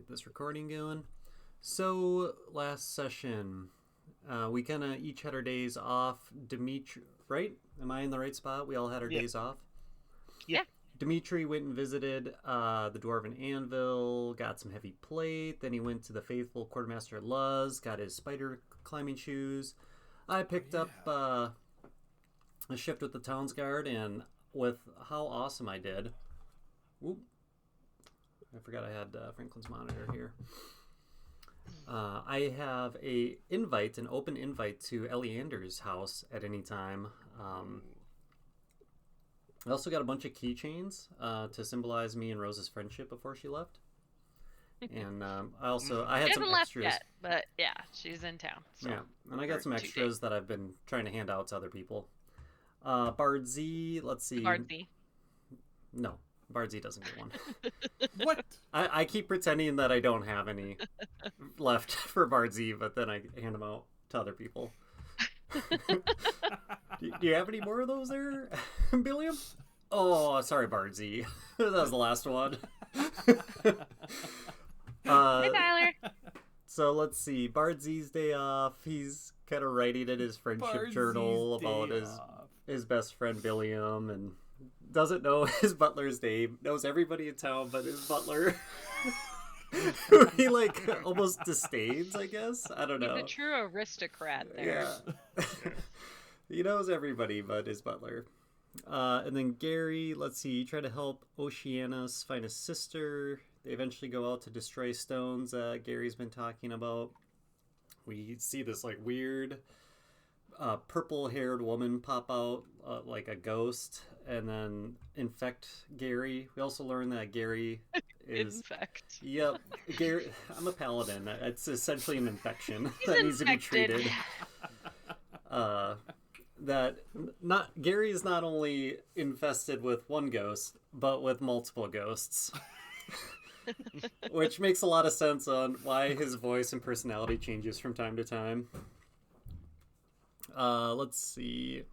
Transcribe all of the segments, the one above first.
this recording going. So, last session, we kind of each had our days off. Dimitri, right? Am I in the right spot? We all had our days off. Yeah. Dimitri went and visited the Dwarven Anvil, got some heavy plate. Then he went to the faithful Quartermaster Luz, got his spider climbing shoes. I picked up a shift with the Townsguard, and with how awesome I did. Whoop. I forgot I had Franklin's monitor here. I have an open invite to Eleander's house at any time. I also got a bunch of keychains to symbolize me and Rose's friendship before she left. And I had some extras. Left yet, but yeah, she's in town. So. Yeah, and I got some extras that I've been trying to hand out to other people. Bard Z, let's see. Bard Z. No, Bard Z doesn't get one. What? I keep pretending that I don't have any left for Bard Z, but then I hand them out to other people. Do you have any more of those there, Billiam? Oh, sorry, Bard Z. That was the last one. Hey, Tyler. So let's see. Bard Z's day off. He's kind of writing in his friendship journal about his best friend Billiam, and doesn't know his butler's name. Knows everybody in town but his butler. Who he almost disdains, I guess. I don't know. He's a true aristocrat there. Yeah. He knows everybody but his butler. And then Garry, let's see, try to help Oceanus find his sister. They eventually go out to destroy stones Gary's been talking about. We see this weird purple-haired woman pop out like a ghost and then infect Garry. We also learn that Garry is... Infect. Yep. Garry, I'm a paladin. It's essentially an infection that needs to be treated. Gary is not only infested with one ghost, but with multiple ghosts. Which makes a lot of sense on why his voice and personality changes from time to time. Let's see.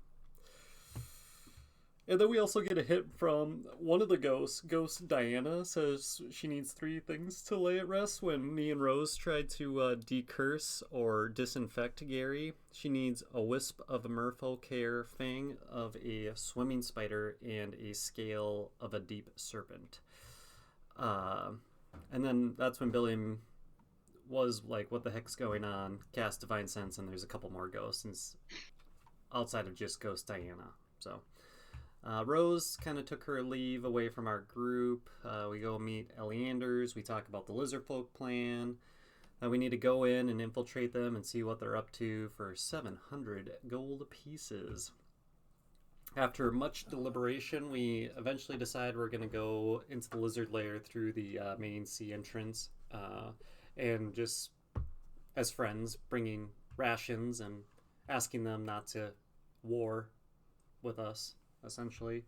And then we also get a hit from one of the ghosts. Ghost Diana says she needs 3 things to lay at rest when me and Rose tried to decurse or disinfect Garry. She needs a wisp of a merfolk hair, fang of a swimming spider, and a scale of a deep serpent. And then that's when Billiam was like, what the heck's going on? Cast Divine Sense, and there's a couple more ghosts outside of just Ghost Diana. So Rose kind of took her leave away from our group. We go meet Eleander's. We talk about the lizard folk plan. We need to go in and infiltrate them and see what they're up to for 700 gold pieces. After much deliberation, we eventually decide we're going to go into the lizard lair through the main sea entrance, and just, as friends, bringing rations and asking them not to war with us, essentially.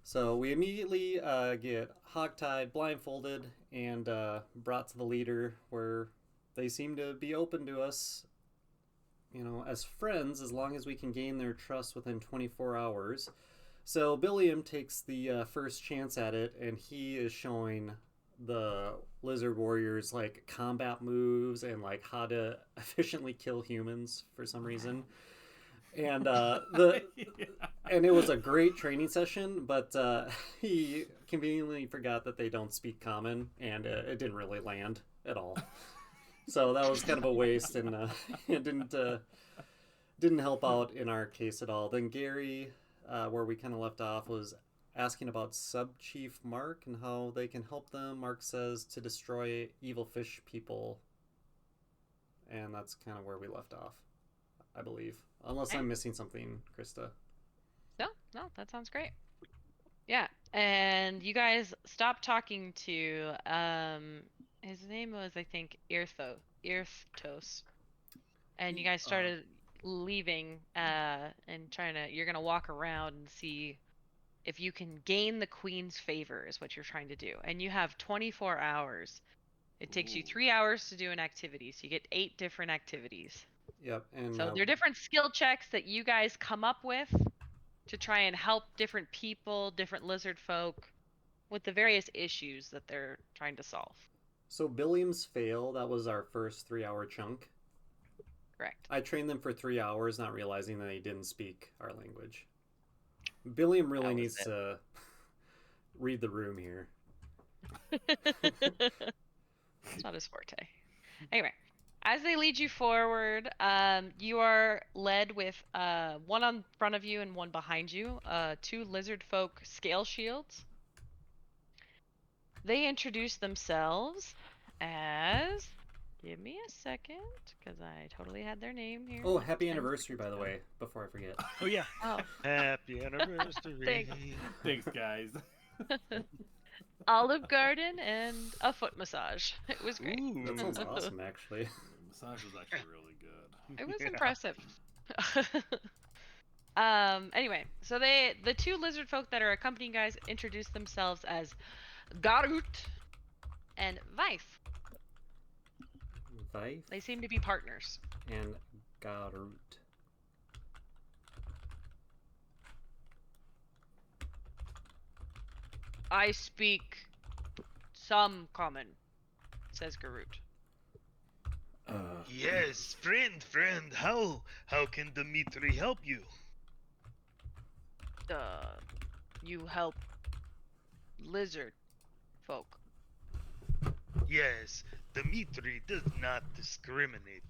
So we immediately get hogtied, blindfolded, and brought to the leader, where they seem to be open to us, as friends, as long as we can gain their trust within 24 hours. So Billiam takes the first chance at it, and he is showing the lizard warriors combat moves and how to efficiently kill humans for some reason. And and it was a great training session, but he conveniently forgot that they don't speak common, and it didn't really land at all. So that was kind of a waste, and it didn't help out in our case at all. Then Garry, where we kind of left off, was asking about Sub-Chief Mark and how they can help them. Mark says to destroy evil fish people, and that's kind of where we left off, I believe. Unless I'm missing something, Krista. No, that sounds great. Yeah, and you guys stopped talking to his name was, I think, Irthos. And you guys started leaving and you're going to walk around and see if you can gain the queen's favor is what you're trying to do. And you have 24 hours. It takes you 3 hours to do an activity, so you get 8 different activities. Yep. And so they're different skill checks that you guys come up with to try and help different people, different lizard folk with the various issues that they're trying to solve. So Billiam's fail, that was our first 3-hour chunk. Correct. I trained them for 3 hours, not realizing that they didn't speak our language. Billiam really needs to read the room here. It's not his forte. Anyway, as they lead you forward, you are led with one on front of you and one behind you, 2 lizard folk scale shields. They introduce themselves as... Give me a second, because I totally had their name here. Oh, happy anniversary, by the way, before I forget. Oh, yeah. Oh. Happy anniversary. Thanks, guys. Olive Garden and a foot massage. It was great. Ooh. That sounds awesome, actually. Massage was actually really good. It was Yeah. impressive. Anyway, so the 2 lizard folk that are accompanying guys introduce themselves as Garut and Vice. Vife They seem to be partners. and Garut. I speak some common, says Garut. Yes, friend, how can Dimitri help you? You help lizard folk. Yes, Dimitri does not discriminate.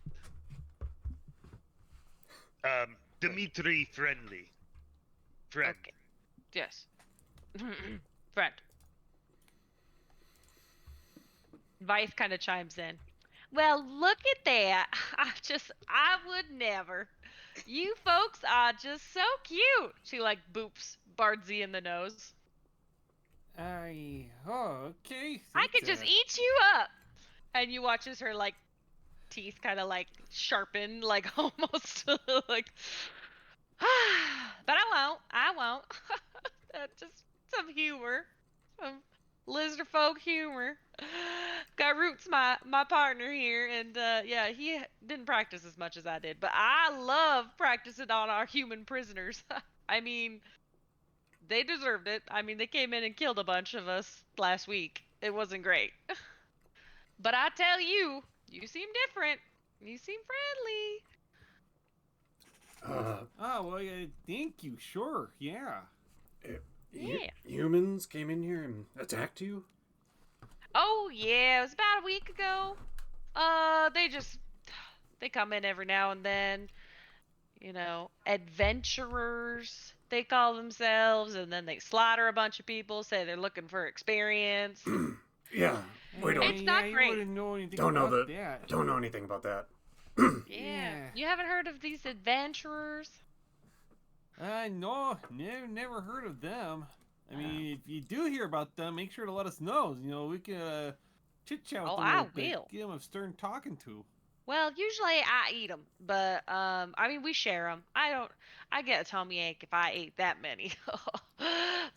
Dimitri friendly. Friend. Okay. Yes. Friend. Vice kind of chimes in. Well, look at that. I would never. You folks are just so cute. She like boops Bardsey in the nose. Okay. I could just eat you up. And you watch as her like teeth kind of like sharpen, like almost like. But I won't. Just some humor, some lizard folk humor. Garut's my partner here, and yeah, he didn't practice as much as I did, but I love practicing on our human prisoners. I mean, they deserved it. I mean, they came in and killed a bunch of us last week. It wasn't great. But I tell you, you seem different. You seem friendly. Well, yeah, thank you. Sure, yeah. Yeah. Humans came in here and attacked you? Oh yeah, it was about a week ago. They come in every now and then. You know, adventurers, they call themselves, and then they slaughter a bunch of people, say they're looking for experience. Yeah. We don't. It's not great. You wouldn't know anything Don't know about that. that. Don't know anything about that. Yeah. You haven't heard of these adventurers? No, never heard of them. I mean, if you do hear about them, make sure to let us know. You know, we can chit chat with Oh, them. I a little bit, will. give them a stern talking to. Well, usually I eat them, but I mean we share them. I get a tummy ache if I eat that many.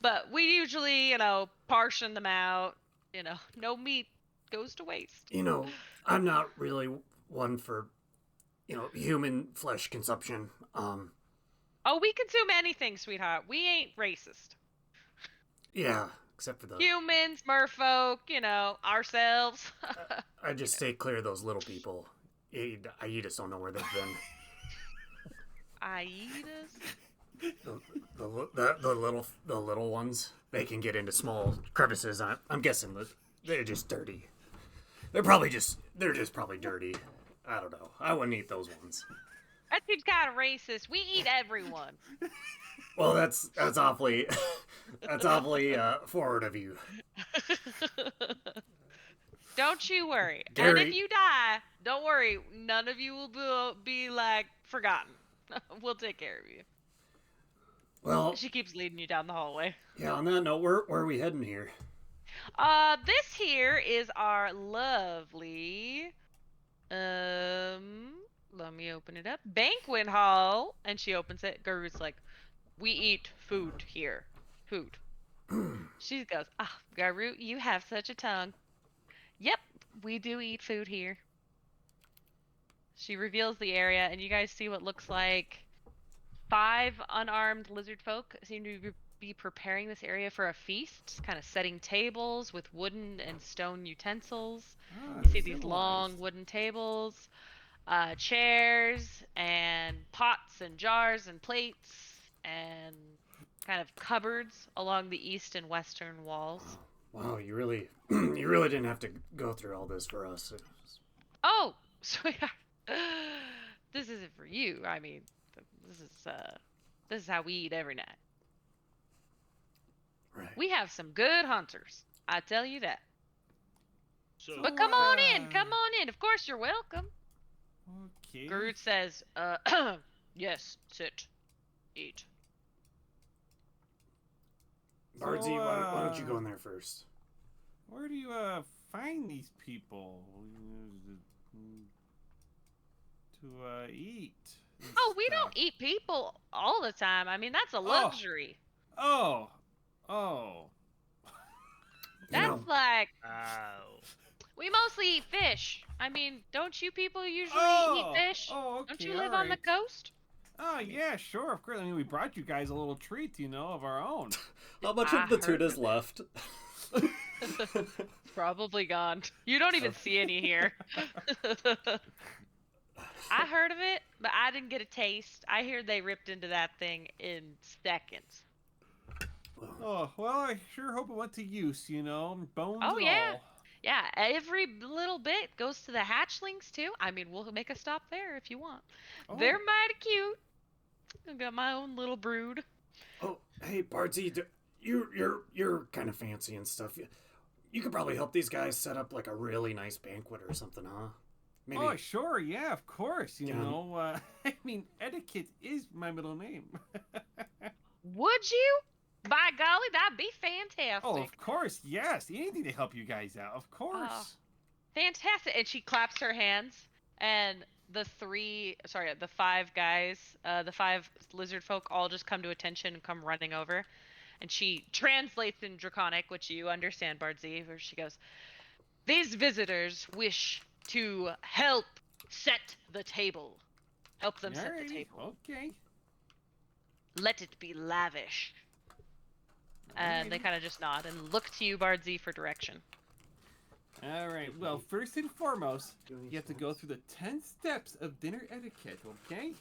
But we usually, you know, portion them out. You know, no meat goes to waste. You know, I'm not really one for, human flesh consumption. Oh, we consume anything, sweetheart. We ain't racist. Yeah, except for the. Humans, merfolk, you know, ourselves. I just stay clear of those little people. I just don't know where they've been. Aidas? The little ones. They can get into small crevices. I'm guessing that they're just dirty. They're just probably dirty. I don't know. I wouldn't eat those ones. That seems kind of racist. We eat everyone. Well, that's awfully forward of you. Don't you worry. Garry- And if you die, don't worry. None of you will be like forgotten. We'll take care of you. Well, She keeps leading you down the hallway. yeah. On that note, where are we heading here? This here is our lovely, let me open it up. Banquet hall. And she opens it. Guru's like, we eat food here. Food. She goes, Garu, you have such a tongue. Yep, we do eat food here. She reveals the area, and you guys see what looks like 5 unarmed lizard folk seem to be be preparing this area for a feast, kind of setting tables with wooden and stone utensils. Ah, You see these civilized. long wooden tables, chairs, and pots and jars and plates, and kind of cupboards along the east and western walls. Wow, you really, you really didn't have to go through all this for us. Oh, sweetheart, this isn't for you. I mean, this is how we eat every night. Right. We have some good hunters, I tell you that. So, But come on in, come on in. Of course you're welcome. Okay. Garud says, yes, sit, eat. Bardsy, So, why don't you go in there first? Where do you find these people to eat? and Oh, we stuff? don't eat people all the time. I mean, that's a luxury. Oh. You know, That's like, ow. we mostly eat fish. I mean, don't you people usually eat fish? Oh, okay. Don't you live on the coast? Oh, yeah, sure, of course. I mean, we brought you guys a little treat, of our own. how much I of the heard tuna's of it. left? Probably gone. You don't even see any here. I heard of it, but I didn't get a taste. I hear they ripped into that thing in seconds. Oh, well, I sure hope it went to use, bones Oh, and yeah. all. Yeah, every little bit goes to the hatchlings too. I mean, we'll make a stop there if you want. Oh. They're mighty cute. I've got my own little brood. Oh, hey, Bardsy, you're kind of fancy and stuff. You could probably help these guys set up like a really nice banquet or something, huh? Maybe. Oh, sure, yeah, of course, Yeah. I mean, etiquette is my middle name. Would you? By golly, that'd be fantastic. Oh, of course, yes. Anything to help you guys out, of course. Fantastic. And she claps her hands, and the five guys, the five lizard folk all just come to attention and come running over. And she translates in Draconic, which you understand, Bardsy, where she goes, "These visitors wish to help set the table. Help them set the Alrighty, table. okay. Let it be lavish." And they Alrighty. kind of just nod and look to you, Bardsy, for direction. All right. Well, first and foremost, you have to go through the 10 steps of dinner etiquette, okay?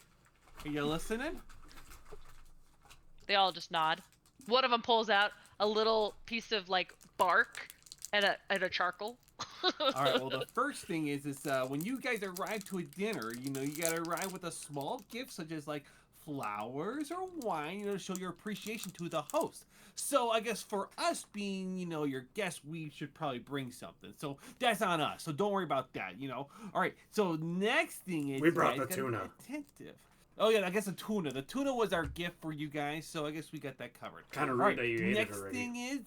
Are you listening? They all just nod. One of them pulls out a little piece of like bark and a charcoal. All right. Well, the first thing is when you guys arrive to a dinner, you gotta arrive with a small gift such as like flowers or wine, to show your appreciation to the host. So I guess for us being, your guests, we should probably bring something. So that's on us. So don't worry about that, All right. So next thing is We brought you guys the gotta be tuna. attentive. Oh yeah, I guess the tuna. The tuna was our gift for you guys, so I guess we got that covered. Kind of All rude that you ate it next already. thing is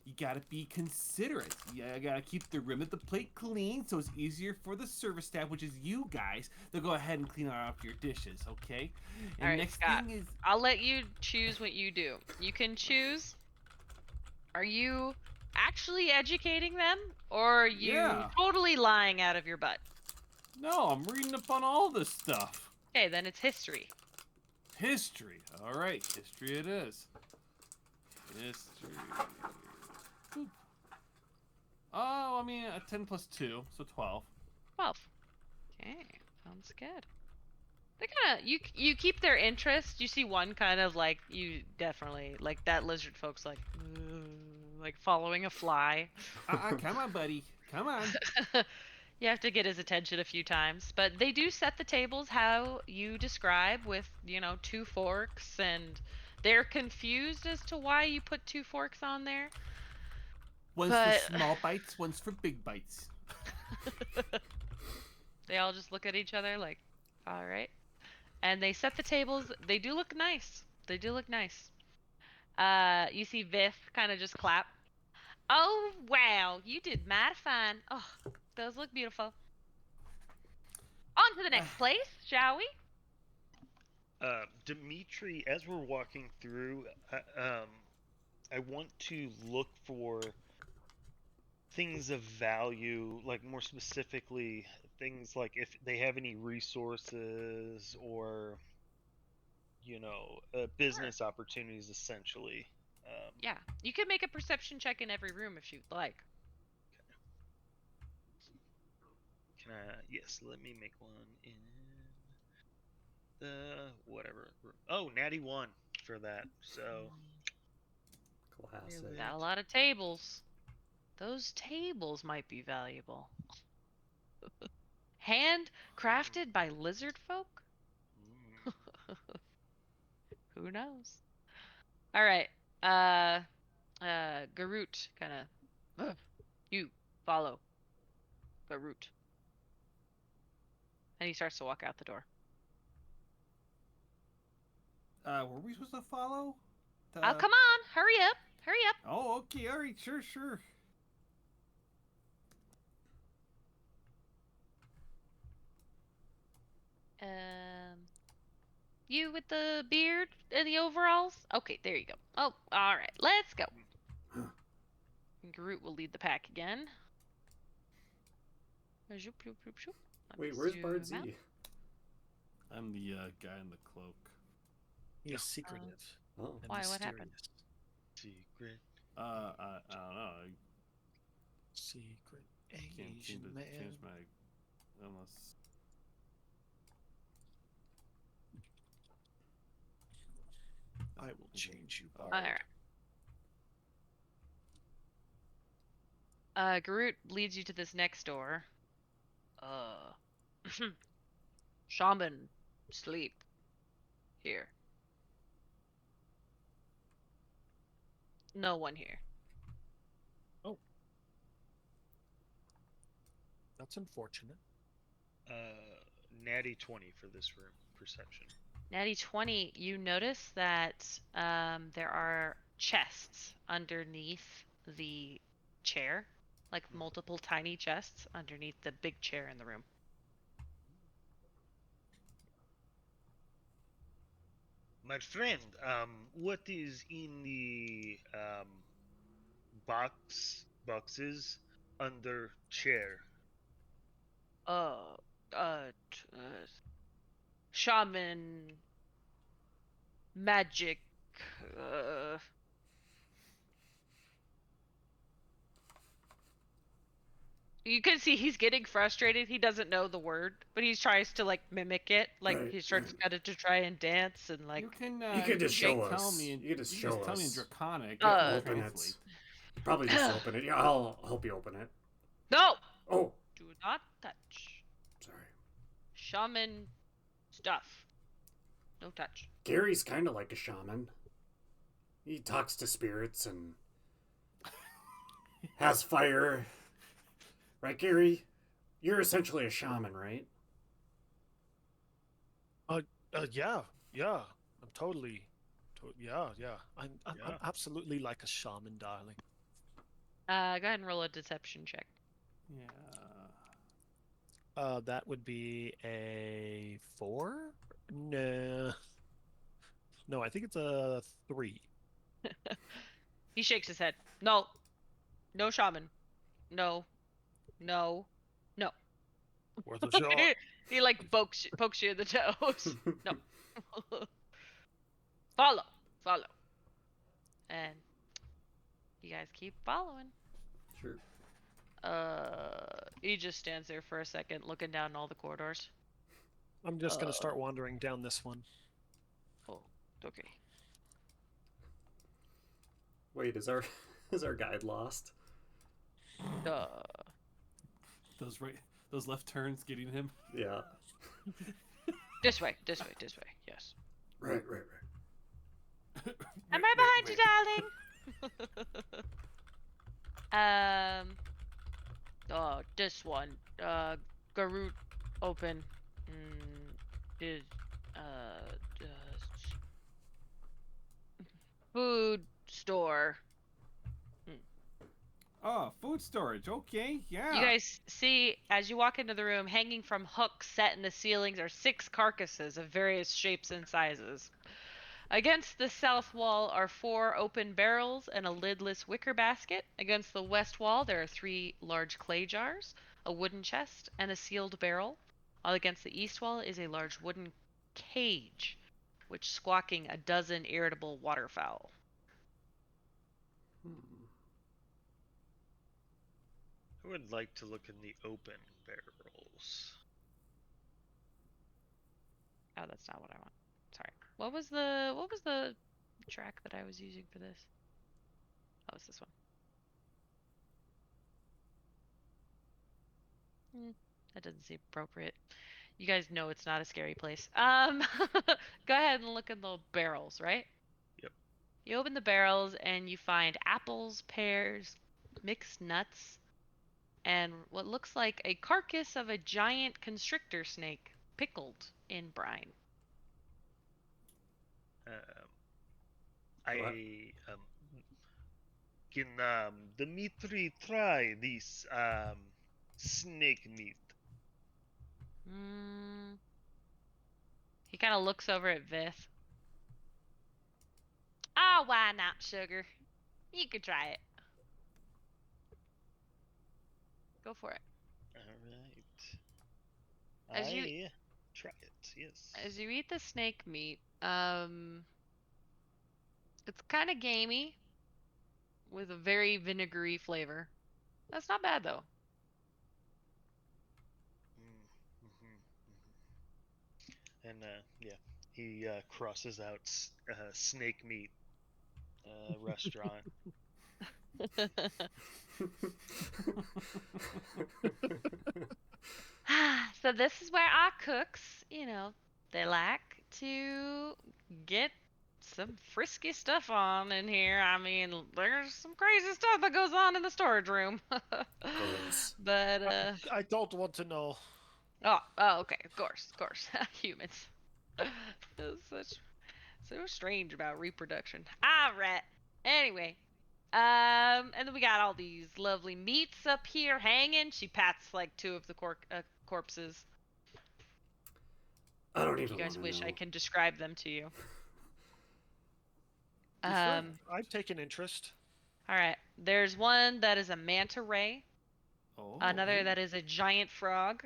you gotta be considerate. You gotta keep the rim of the plate clean, so it's easier for the service staff, which is you guys, to go ahead and clean out your dishes. Okay. And All right, next Scott. thing is I'll let you choose what you do. You can choose. Are you actually educating them, or are you Yeah. totally lying out of your butt? no, I'm reading up on all this stuff. Okay, then it's history. History. All right, history it is. History. Boop. Oh, I mean, 10 plus 2, so 12. 12. Okay, sounds good. They kind of you keep their interest. You see one kind of like you definitely like that lizard folks like following a fly. Come on, buddy. Come on. You have to get his attention a few times, but they do set the tables how you describe with, 2 forks, and they're confused as to why you put 2 forks on there. One's But- for small bites, one's for big bites. They all just look at each other like, all right. And they set the tables. They do look nice. They do look nice. You see Vith kind of just clap. Oh, wow. You did mighty fine. Oh, those look beautiful. On to the next place, shall we? Dimitri, as we're walking through, I want to look for things of value, like more specifically, things like if they have any resources or, business opportunities essentially. Yeah, you can make a perception check in every room if you'd like. Can I? Yes, let me make one in the whatever. Oh, natty 1 for that. So Classic. Got a lot of tables. Those tables might be valuable. Handcrafted by lizard folk? Who knows? All right. Garut kind of. You follow Garut. And he starts to walk out the door. Were we supposed to follow? Oh, come on! Hurry up! Hurry up! Oh, okay, all right, sure. You with the beard and the overalls? Okay, there you go. Oh, all right, let's go. Garut will lead the pack again. Zoop, zoop, zoop, zoop. Let Wait, me where's zoom Bard out. Z? I'm the guy in the cloak. He's secretive. Oh, And Why, what happened? mysterious. secret. I don't know. Secret I can't seem Asian to man. change my unless. I will change you, All Bard. Alright. Garut leads you to this next door. Shaman, sleep. Here. No one here. That's unfortunate. Natty 20 for this room. Perception. Natty 20, you notice that there are chests underneath the chair. Like multiple tiny chests underneath the big chair in the room. My friend, what is in the boxes under chair? Shaman, magic, You can see he's getting frustrated. He doesn't know the word, but he tries to like mimic it. Like Right. he starts to try and dance and like. You can just show tell us. me. You can just show tell me in us. Draconic. Open it. translate. Probably just open it. Yeah, I'll help you open it. No! Oh, Do not touch. sorry. Shaman stuff. No touch. Gary's kind of like a shaman. He talks to spirits and has fire. Right, Gary? You're essentially a shaman, right? Yeah. I'm totally. Yeah. I'm absolutely like a shaman, darling. Go ahead and roll a deception check. Yeah. That would be a 4? No, I think it's a 3. He shakes his head. No. No shaman. No. Worth a shot. He like pokes you in the toes. No. Follow. And you guys keep following. Sure. He just stands there for a second looking down all the corridors. I'm just gonna start wandering down this one. Oh, okay. Wait, is our guide lost? Those left turns getting him. Yeah. This way. Yes. Right. I'm right behind you, darling. This one. Garut open. Food store. Oh, food storage. Okay, yeah. You guys see, as you walk into the room, hanging from hooks set in the ceilings are 6 carcasses of various shapes and sizes. Against the south wall are 4 open barrels and a lidless wicker basket. Against the west wall, there are 3 large clay jars, a wooden chest, and a sealed barrel. All against the east wall is a large wooden cage. which squawking a dozen irritable waterfowl. I would like to look in the open barrels. Oh, that's not what I want. Sorry. What was the track that I was using for this? Oh, it's this one. That doesn't seem appropriate. You guys know it's not a scary place. Go ahead and look in the barrels, right? Yep. You open the barrels and you find apples, pears, mixed nuts, and what looks like a carcass of a giant constrictor snake pickled in brine. Can Dimitri try this snake meat? He kind of looks over at Vith. Oh, why not, sugar? You could try it. Go for it. All right. As you try it, yes. As you eat the snake meat, it's kind of gamey with a very vinegary flavor. That's not bad though. And yeah, he crosses out snake meat restaurant. So this is where our cooks, they like to get some frisky stuff on in here. I mean, there's some crazy stuff that goes on in the storage room. But I don't want to know. Oh, okay, of course. Humans. It's so strange about reproduction. All right. Anyway, and then we got all these lovely meats up here hanging. She pats like two of the corpses. I don't even. You guys wish know. I can describe them to you. I've taken interest. All right. There's one that is a manta ray. Oh. Another that is a giant frog.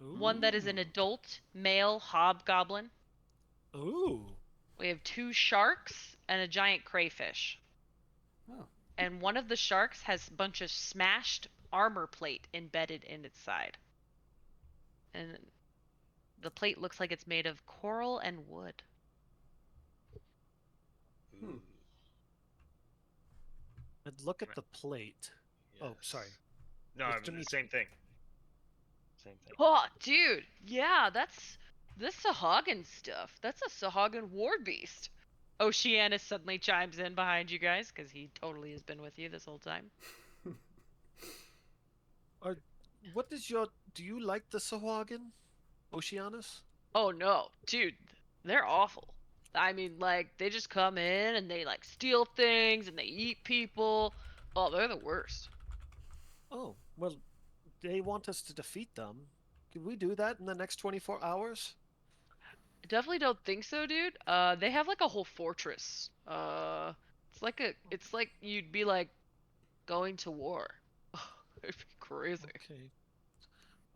Ooh. One that is an adult male hobgoblin. Ooh. We have 2 sharks and a giant crayfish. Oh. And one of the sharks has a bunch of smashed armor plate embedded in its side. And the plate looks like it's made of coral and wood. And look at the plate. Yes. Oh, sorry. No, I mean, the same thing. Same thing. Oh, dude. Yeah, that's the Sahagin stuff. That's a Sahagin war beast. Oceanus suddenly chimes in behind you guys because he totally has been with you this whole time. Do you like the Sahagin, Oceanus? Oh no, dude, they're awful. I mean, like, they just come in and they like steal things and they eat people. Oh, they're the worst. Oh, well, they want us to defeat them. Can we do that in the next 24 hours? I definitely don't think so, dude. They have like a whole fortress. It's like you'd be like going to war. It'd be crazy. Okay.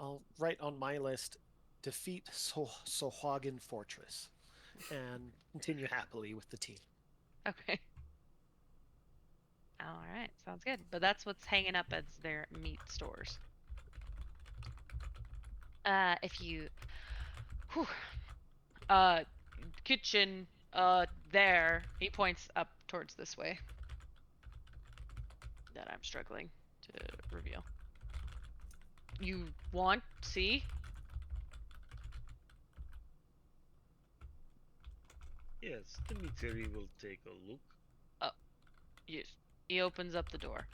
I'll write on my list, defeat Sahagin Fortress, and continue happily with the team. Okay. All right, sounds good. But that's what's hanging up as their meat stores. If you, kitchen, there. He points up towards this way. That I'm struggling to reveal. You want see? Yes, Dimitri will take a look. Yes. He opens up the door.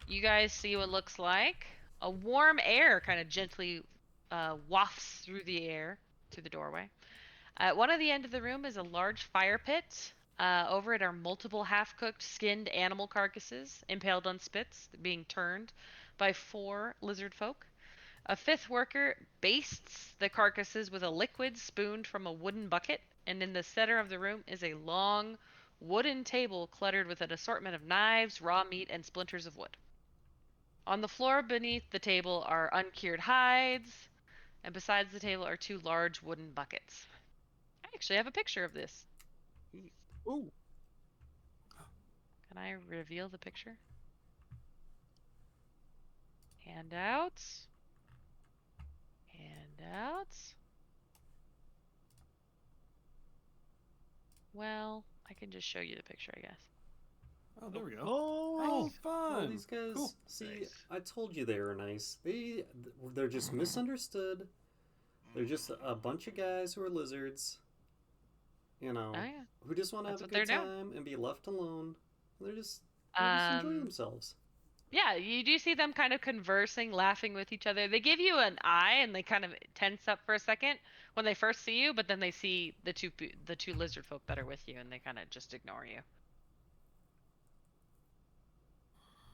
You guys see what looks like a warm air kind of gently wafts through the air to the doorway. At one of the end of the room is a large fire pit. Over it are multiple half-cooked skinned animal carcasses impaled on spits being turned by 4 lizard folk. A 5th worker bastes the carcasses with a liquid spooned from a wooden bucket, and in the center of the room is a long wooden table cluttered with an assortment of knives, raw meat, and splinters of wood. On the floor beneath the table are uncured hides, and besides the table are 2 large wooden buckets. actually have a picture of this. Ooh. Can I reveal the picture? Handouts. Handouts. Well, I can just show you the picture, I guess. Oh, there we go. Oh, Oh, fun. Well, these guys, Cool. see, Nice. I told you they were nice. They're just misunderstood. They're just a bunch of guys who are lizards, you know, Oh yeah. who just want to That's have a what good they're doing. time and be left alone. They're just enjoying themselves. Yeah, you do see them kind of conversing, laughing with each other. They give you an eye, and they kind of tense up for a second when they first see you, but then they see the two lizard folk that are with you, and they kind of just ignore you.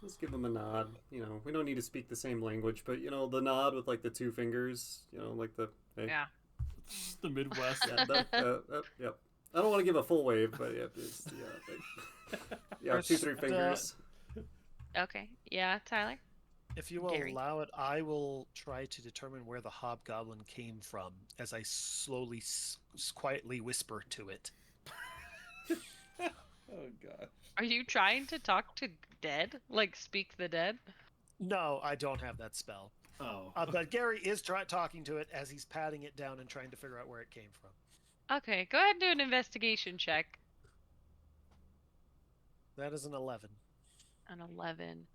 Just give them a nod. You know, we don't need to speak the same language, but you know, the nod with like the two fingers. You know, like the hey. Yeah. The Midwest. Yep. I don't want to give a full wave, but yeah, yeah, First, 2-3 fingers. Okay. Yeah, Tyler. if you will Gary. allow it, I will try to determine where the hobgoblin came from as I slowly, quietly whisper to it. Oh god. Are you trying to talk to dead? Like speak the dead? No, I don't have that spell. Oh. But Gary is talking to it as he's patting it down and trying to figure out where it came from. Okay, go ahead and do an investigation check. That is an 11. An 11.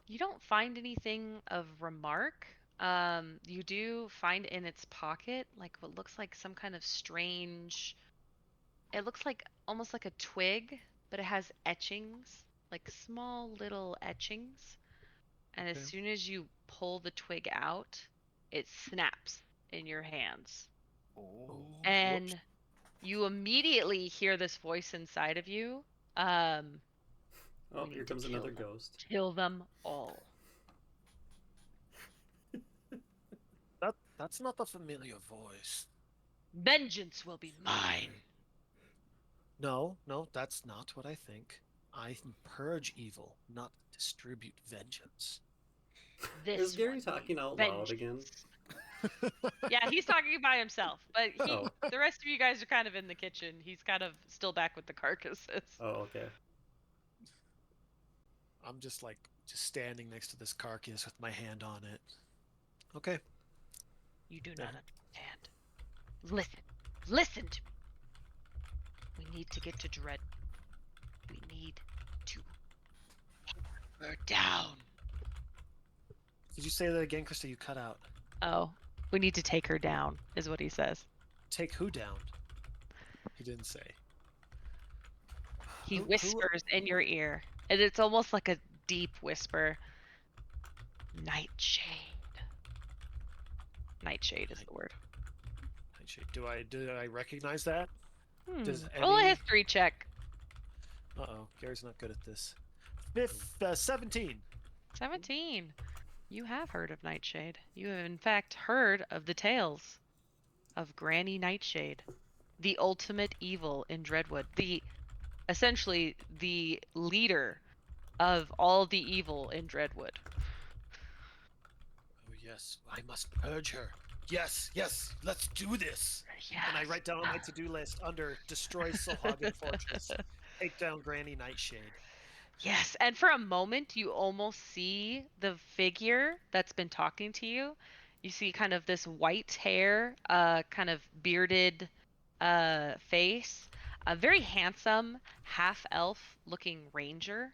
You don't find anything of remark. You do find in its pocket like what looks like some kind of strange. It looks like almost like a twig, but it has etchings, like small little etchings. And as Okay. soon as you pull the twig out, it snaps in your hands. Oh. And you immediately hear this voice inside of you. Oh, we need here to comes kill another them. ghost. Kill them all. That's not the familiar voice. Vengeance will be mine. No, that's not what I think. I purge evil, not distribute vengeance. This Is Gary one talking be out loud again? vengeance. Yeah, he's talking by himself, but Oh. the rest of you guys are kind of in the kitchen. He's kind of still back with the carcasses. Oh, okay. I'm just standing next to this carcass with my hand on it. Okay. You do not understand. Listen to me. We need to get to Dread. We need to hammer her down. Did you say that again, Krista? You cut out. Oh, we need to take her down, is what he says. Take who down? He didn't say. He Who- whispers in your ear, and it's almost like a deep whisper. Nightshade. Nightshade is the word. Did I recognize that? Does Roll a any- history check. Uh-oh, Gary's not good at this. 17. 17. You have heard of Nightshade. You have in fact heard of the tales of Granny Nightshade, the ultimate evil in Dreadwood, essentially the leader of all the evil in Dreadwood. Oh yes, I must purge her. Yes, let's do this. Yes. And I write down on my to-do list under destroy Solhagen Fortress, take down Granny Nightshade. Yes, and for a moment you almost see the figure that's been talking to you. You see kind of this white hair, kind of bearded face, a very handsome half-elf looking ranger.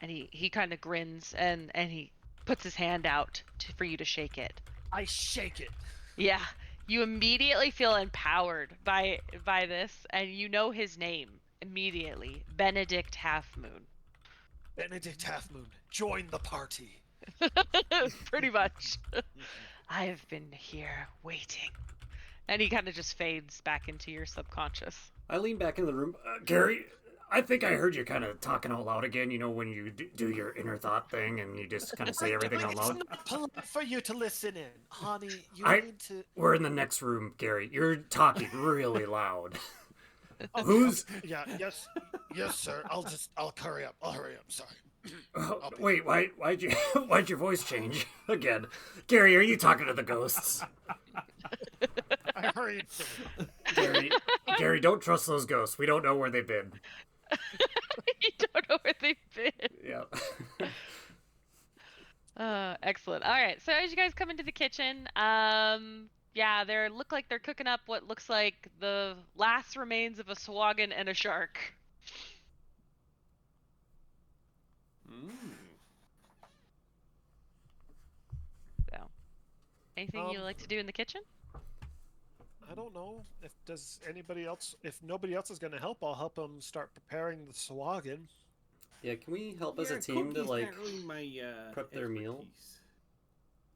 And he kind of grins and he puts his hand out for you to shake it. I shake it. Yeah, you immediately feel empowered by this, and you know his name immediately, Benedict Halfmoon. Benedict Halfmoon, join the party. Pretty much. I have been here waiting. And he kind of just fades back into your subconscious. I lean back in the room. Gary, I think I heard you kind of talking out loud again, you know, when you do your inner thought thing and you just kind of say everything out loud. It's not polite for you to listen in, honey. You I- need to. We're in the next room, Gary. You're talking really loud. Okay, Who's- okay. Yeah, yes, sir. I'll hurry up. Sorry. Oh, wait, why'd your voice change again? Gary, are you talking to the ghosts? I hurried through. Gary, don't trust those ghosts. We don't know where they've been. You don't know where they've been. Yeah. Excellent. All right, so as you guys come into the kitchen, yeah, look like they're cooking up what looks like the last remains of a swagan and a shark. So, anything you like to do in the kitchen? I don't know if nobody else is gonna help, I'll help them start preparing the swagan. Yeah, can we help as a team to like prep their meal?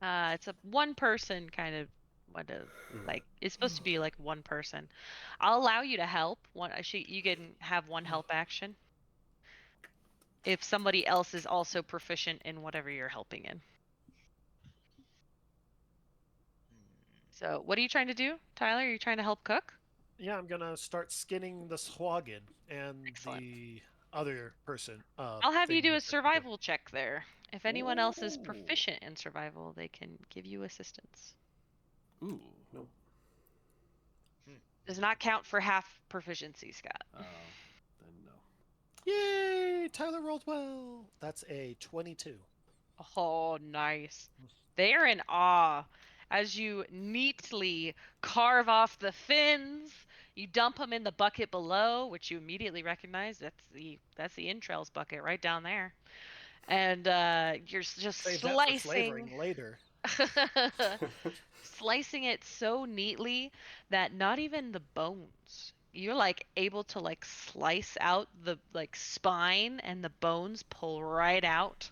It's a one person kind of like it's supposed to be like one person. I'll allow you to help. You can have one help action if somebody else is also proficient in whatever you're helping in. So, what are you trying to do, Tyler? Are you trying to help cook? Yeah, I'm gonna start skinning the swagan and Excellent. the other person. I'll have you thing do a that they're cooking. survival check there. If anyone else is proficient in survival, they can give you assistance. Ooh. No. Does not count for half proficiency, Scott. Oh, then no. Yay! Tyler rolled well. That's a 22. Oh, nice. They are in awe as you neatly carve off the fins. You dump them in the bucket below, which you immediately recognize. That's the entrails bucket right down there. And you're just Save that for slicing. flavoring later. Slicing it so neatly that not even the bones. You're like able to like slice out the like spine, and the bones pull right out.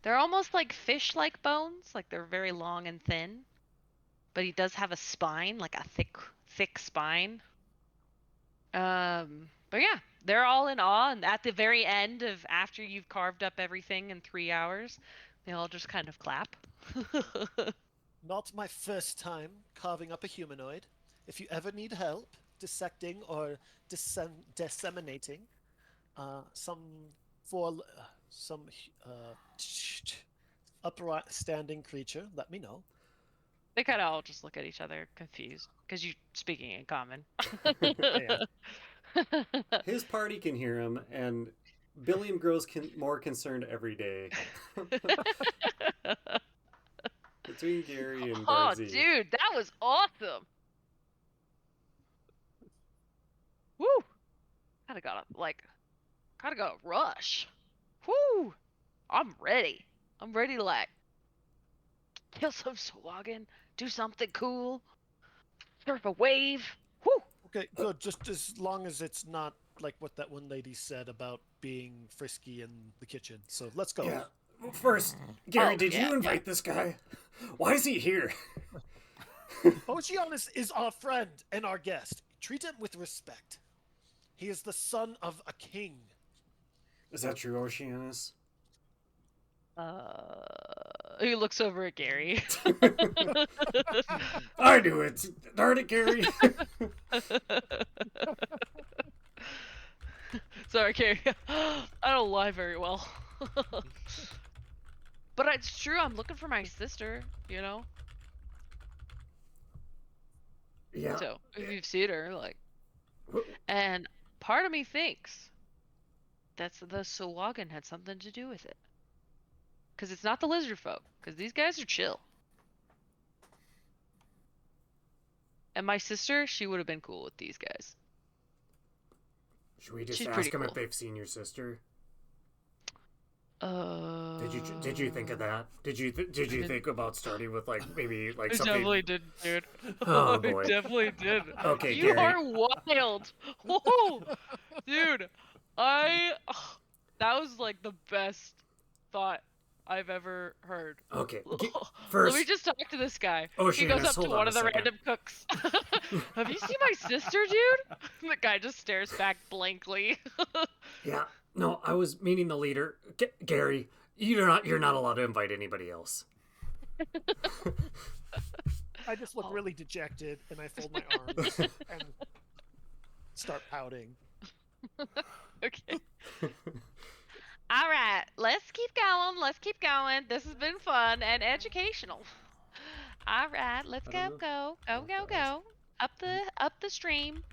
They're almost like fish-like bones, like they're very long and thin. But he does have a spine, like a thick spine. But yeah, they're all in awe, and at the very end of after you've carved up everything in 3 hours, they all just kind of clap. Not my first time carving up a humanoid. If you ever need help dissecting or disseminating some upstanding creature, let me know. They kind of all just look at each other, confused, because you're speaking in common. Yeah. His party can hear him, and Billiam grows more concerned every day. Between Gary and Oh, Barzy. dude, that was awesome. Woo! Gotta got a rush. Woo! I'm ready. I'm ready to like kill some swaggin, do something cool, surf a wave. Woo! Okay, good. Just as long as it's not like what that one lady said about being frisky in the kitchen. So let's go. Yeah. Well, first, Gary, Oh, did yeah, you invite this guy? Why is he here? Oceanus is our friend and our guest. Treat him with respect. He is the son of a king. Is that true, Oceanus? He looks over at Gary. I knew it. Darn it, Gary. Sorry, Gary. I don't lie very well. But it's true, I'm looking for my sister, you know? Yeah. So, if you've seen her, like... And part of me thinks that the Sawagan had something to do with it. Because it's not the lizard folk, because these guys are chill. And my sister, she would have been cool with these guys. Should we just She's ask pretty him cool. if they've seen your sister? Did you think of that? Did you think about starting with like maybe like I something? definitely did, dude. Oh boy. I definitely did. Okay, You Gary. are wild. Whoa. Dude, that was like the best thought I've ever heard. Okay. Let me First, just talk to this guy. Oh, He goes Shannon, up to hold on one a of the second. random cooks. Have you seen my sister, dude? The guy just stares back blankly. yeah. No, I was meaning the leader, Gary. You're not allowed to invite anybody else. I just look really dejected and I fold my arms and start pouting. Okay. All right, let's keep going. This has been fun and educational. All right, let's I go, don't know. go, Oh, go, go, gosh. go. Up the stream.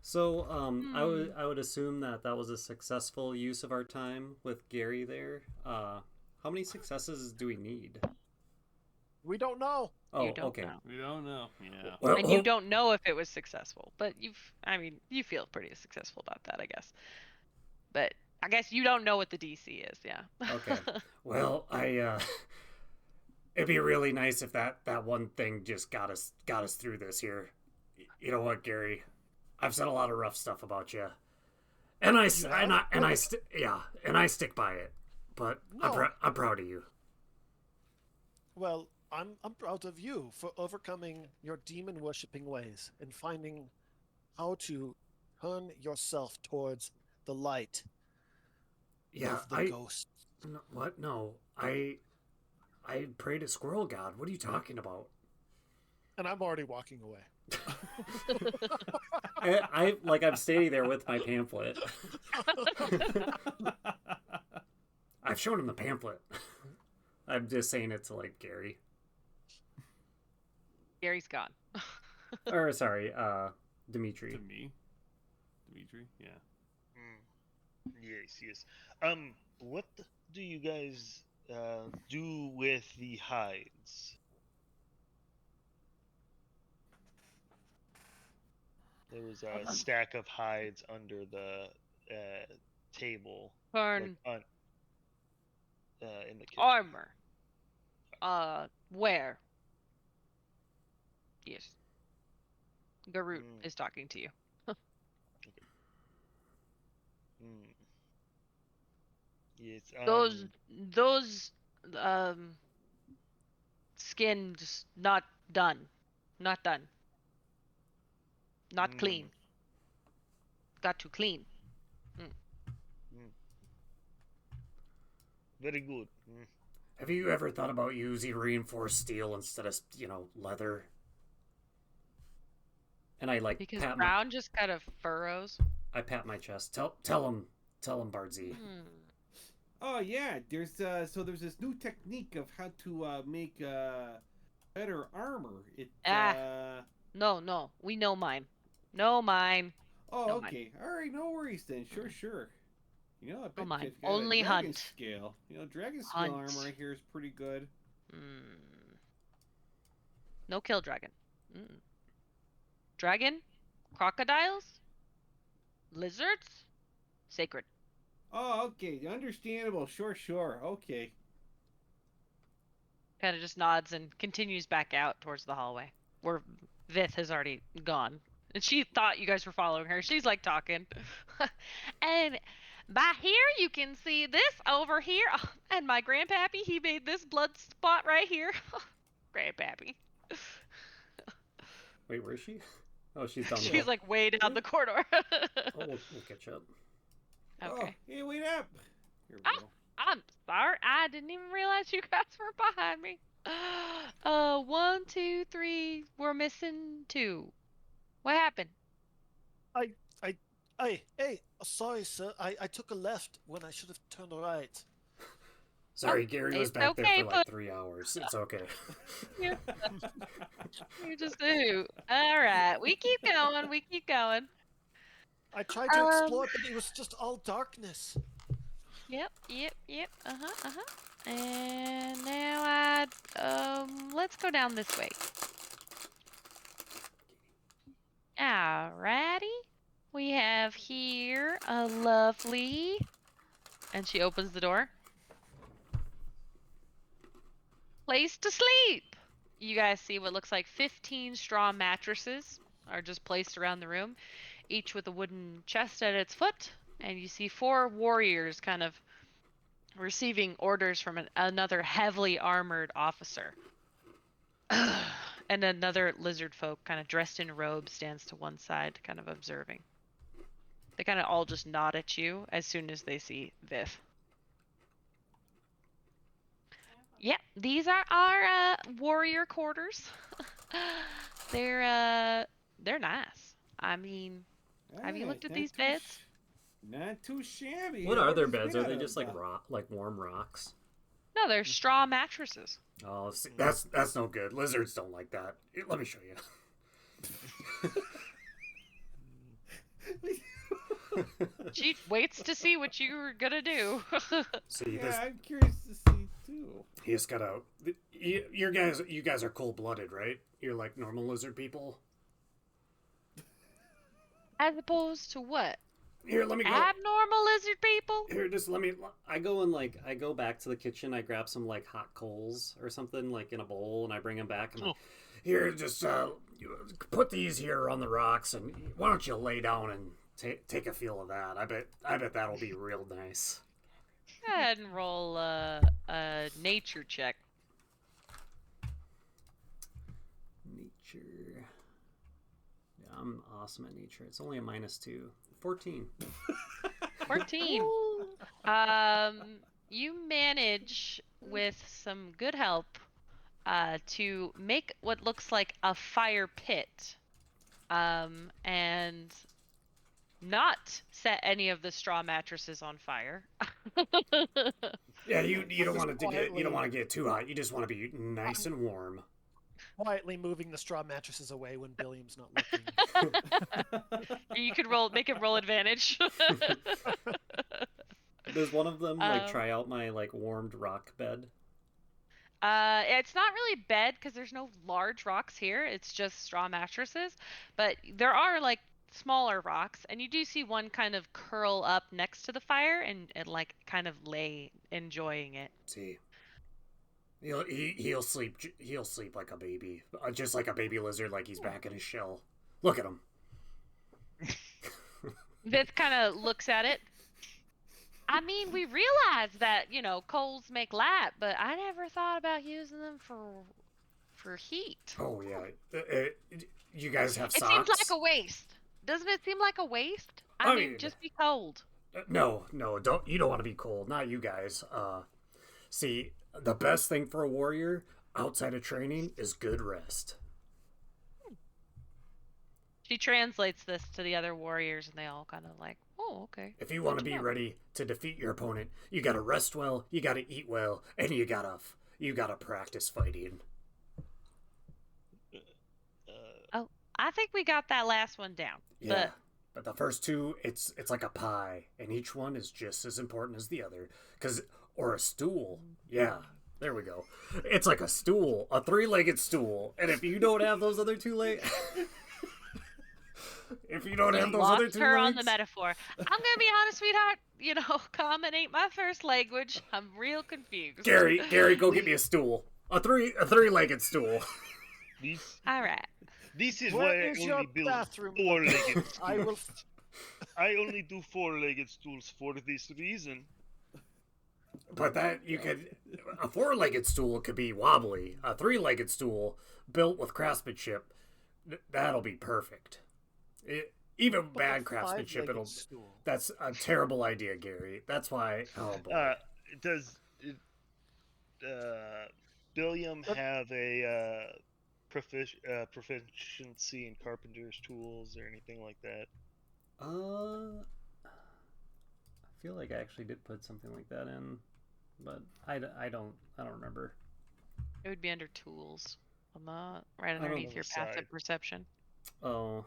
So, I would assume that was a successful use of our time with Gary there. How many successes do we need? We don't know. Oh, You don't okay. know. We don't know. Yeah. Well, And you don't know if it was successful, but you feel pretty successful about that, I guess. But I guess you don't know what the DC is, yeah. Okay. Well, it'd be really nice if that one thing just got us through this here. You know what, Gary? I've said a lot of rough stuff about you, and I stick by it. But No. I'm proud of you. Well, I'm proud of you for overcoming your demon worshipping ways and finding how to turn yourself towards the light Yeah, of the ghost. No, what? No, I prayed to Squirrel God. What are you talking about? And I'm already walking away. I'm standing there with my pamphlet. I've shown him the pamphlet. I'm just saying it to like Gary. Gary's gone. Or sorry, Dimitri. To me? Dimitri? Yeah. Yes. What do you guys do with the hides? There was a stack of hides under the table. Turn In the kitchen. armor. Where? Yes. Garut is talking to you. Yes. Those skin just not done. Not done. Not clean. Got to clean. Very good. Have you ever thought about using reinforced steel instead of, leather? And I Because Brown just kind of furrows. I pat my chest. Tell him, Bardsey. Oh yeah, there's this new technique of how to make better armor. No, we know mine. No mine. Oh, no okay. mine. All right, no worries then. Sure. I bet mine. you've got Only a dragon hunt. scale. Dragon Hunt. scale armor I hear is pretty good. No kill dragon. Dragon? Crocodiles? Lizards? Sacred. Oh, okay. Understandable. Sure. Okay. Kind of just nods and continues back out towards the hallway where Vith has already gone. And she thought you guys were following her. She's like talking. And by here you can see this over here. And my grandpappy, he made this blood spot right here. Grandpappy. Wait, where is she? Oh, she's down the She's like way down the corridor. we'll catch up. Okay. Oh, hey, wait up. Here we go. I'm sorry. I didn't even realize you guys were behind me. 1, 2, 3. We're missing 2. What happened? Hey, sorry, sir. I took a left when I should have turned right. Sorry, Gary was it's back okay, there for like 3 hours. It's okay. You're just a hoot. All right. We keep going. I tried to explore, but it was just all darkness. Yep. And now let's go down this way. Alrighty. We have here a lovely... And she opens the door. Place to sleep! You guys see what looks like 15 straw mattresses are just placed around the room, each with a wooden chest at its foot. And you see 4 warriors kind of receiving orders from another heavily armored officer. And another lizard folk kind of dressed in robes stands to one side, kind of observing. They kind of all just nod at you as soon as they see Viv. Yep, these are our warrior quarters. They're nice. I mean, have you looked at these beds? Not too shabby. What are their beds? Are they just like warm rocks? No, they're straw mattresses. Oh, see, that's no good. Lizards don't like that. Let me show you. She waits to see what you're gonna do. See, Yeah, I'm curious to see too. he just gotta. You guys are cold blooded, right? You're like normal lizard people. As opposed to what? Here, let me go. Abnormal lizard people? Here, just let me. I go back to the kitchen. I grab some like hot coals or something like in a bowl, and I bring them back. And like, here, just put these here on the rocks, and why don't you lay down and take a feel of that? I bet that'll be real nice. Go ahead and roll a nature check. Nature. Yeah, I'm awesome at nature. It's only a -2. 14. 14. You manage with some good help to make what looks like a fire pit, and not set any of the straw mattresses on fire. Yeah, you don't want it to get get too hot. You just want to be nice and warm. Quietly moving the straw mattresses away when Billiam's not looking. You could make it roll advantage. Does one of them try out my warmed rock bed? It's not really bed because there's no large rocks here. It's just straw mattresses, but there are smaller rocks, and you do see one kind of curl up next to the fire and kind of lay enjoying it. See, he'll sleep like a baby, just like a baby lizard, like he's back in his shell. Look at him. Vith kind of looks at it. I mean, we realize that coals make light, but I never thought about using them for heat. Oh yeah, you guys have It socks? seems like a waste. Doesn't it seem like a waste? I mean, just be cold. No, you don't want to be cold. Not you guys. See, the best thing for a warrior outside of training is good rest. She translates this to the other warriors, and they all kind of oh, okay. If you want to be ready to defeat your opponent, you gotta rest well, you gotta eat well, and you gotta practice fighting. Oh, I think we got that last one down. Yeah, but the first two, it's like a pie, and each one is just as important as the other. Or a stool. Yeah, there we go. It's like a stool, a 3-legged stool, and if you don't have those other 2 legs... If you don't have those other 2 her legs... on the metaphor. I'm gonna be honest, sweetheart. Common ain't my first language. I'm real confused. Garry, go get me a stool. A 3-legged stool. All right. This is Where why is I your only build bathroom? 4-legged stools. I will. I only do 4-legged stools for this reason. But a 4-legged stool could be wobbly. A 3-legged stool built with craftsmanship, that'll be perfect. Even bad craftsmanship, that's a terrible idea, Garry. That's why. Oh boy. Does Billiam have a proficiency in carpenter's tools or anything like that? I feel like I actually did put something like that in, but I don't remember. It would be under tools, right underneath your passive perception. Oh,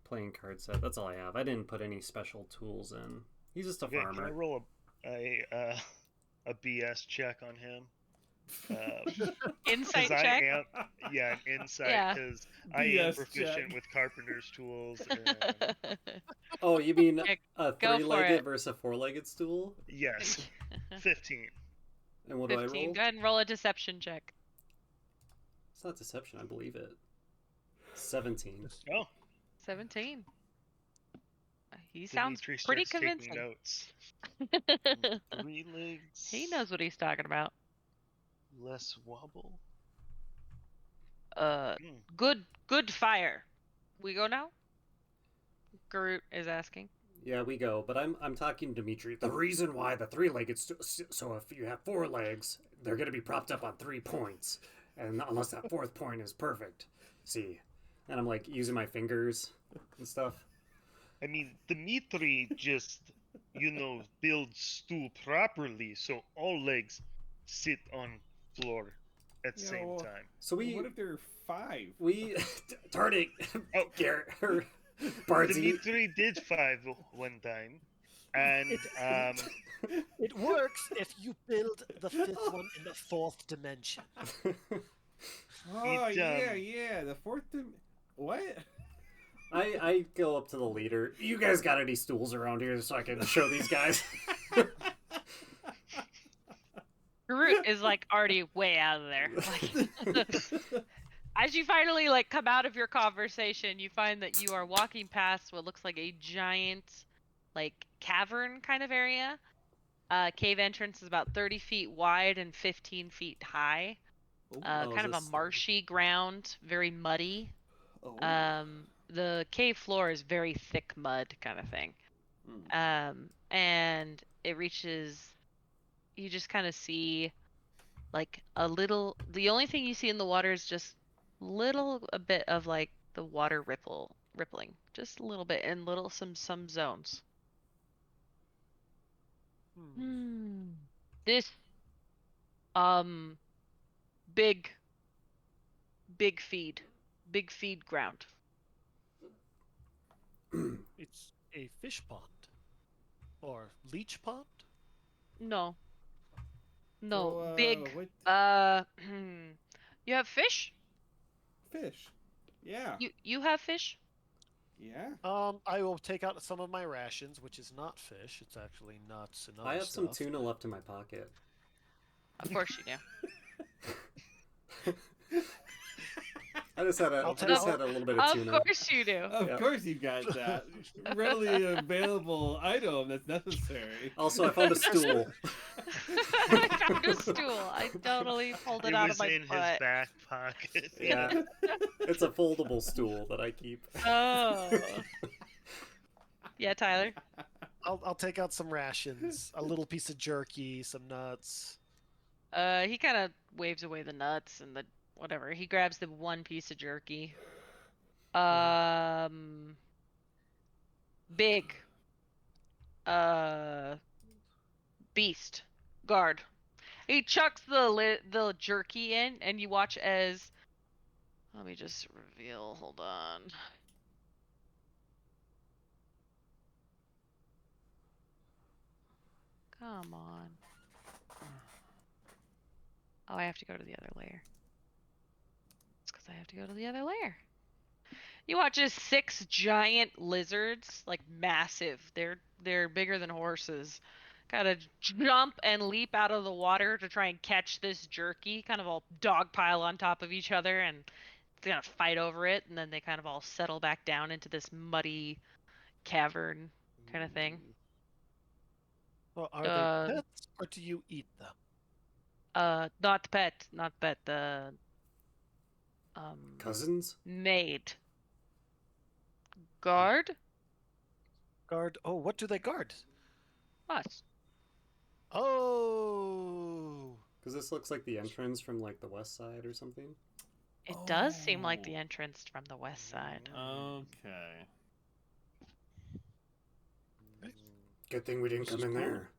playing card set. That's all I have. I didn't put any special tools in. He's just a farmer. Can I roll a BS check on him? Insight check. An insight because I am proficient with carpenter's tools. And... Oh, you mean a Go 3-legged versus a 4-legged stool? Yes, 15. And what 15. do I roll? Go ahead and roll a deception check. It's not deception, I believe it. 17. Oh. 17. He sounds Dimitri pretty starts taking convincing. Notes. 3 legs. He knows what he's talking about. Less wobble. Good fire. We go now? Garut is asking. Yeah, we go, but I'm talking to Dimitri. The reason why the 3-legged so if you have 4 legs, they're going to be propped up on 3 points, and unless that 4th point is perfect. See, and I'm using my fingers and stuff. I mean, Dimitri just builds stool properly, so all legs sit on floor at the Yeah, same well, time. So What if there are 5? we turning Oh. Garrett or Bardsy. Dimitri did 5 one time, and It works if you build the 5th one in the 4th dimension. Oh, It, yeah. The 4th What? I go up to the leader. You guys got any stools around here so I can show these guys? Garrett is like already way out of there. Like, as you finally like come out of your conversation, you find that you are walking past what looks like a giant, like cavern kind of area. Cave entrance is about 30 feet wide and 15 feet high. Oh, Kind of a this- marshy ground, very muddy. Oh. The cave floor is very thick mud kind of thing. And it reaches, you just kind of see like a little, the only thing you see in the water is just a bit of like the water rippling, just a little bit in some zones. This big feed ground. It's a fish pond. Or leech pond? No. So, Big. what- You have fish? Fish. Yeah. You have fish? Yeah. I will take out some of my rations, which is not fish. It's actually nuts and other I have some stuff. tuna left in my pocket. Of course you do. I just had a little bit of tuna. Of course you do. Of Yeah. course you've got that. Readily available item that's necessary. Also, I found a stool. I found a stool. I totally pulled it out of was my in his butt. back pocket. Yeah, it's a foldable stool that I keep. Oh. Yeah, Tyler. I'll take out some rations, a little piece of jerky, some nuts. He kind of waves away the nuts and the whatever. He grabs the one piece of jerky. Big. Beast. Guard. He chucks the jerky in, and you watch as. Let me just reveal. Hold on. Come on. Oh, I have to go to the other layer. It's because I have to go to the other layer. You watch as 6 giant lizards, like massive. They're bigger than horses. Gotta jump and leap out of the water to try and catch this jerky. Kind of all dogpile on top of each other and they're gonna fight over it. And then they kind of all settle back down into this muddy cavern kind of thing. Well, are they pets or do you eat them? Not pet. The Cousins? maid. Guard? Guard. Oh, what do they guard? Us. Oh. Because this looks like the entrance from like the west side or something. It does seem like the Oh. entrance from the west side. Okay. Good thing we didn't come in there.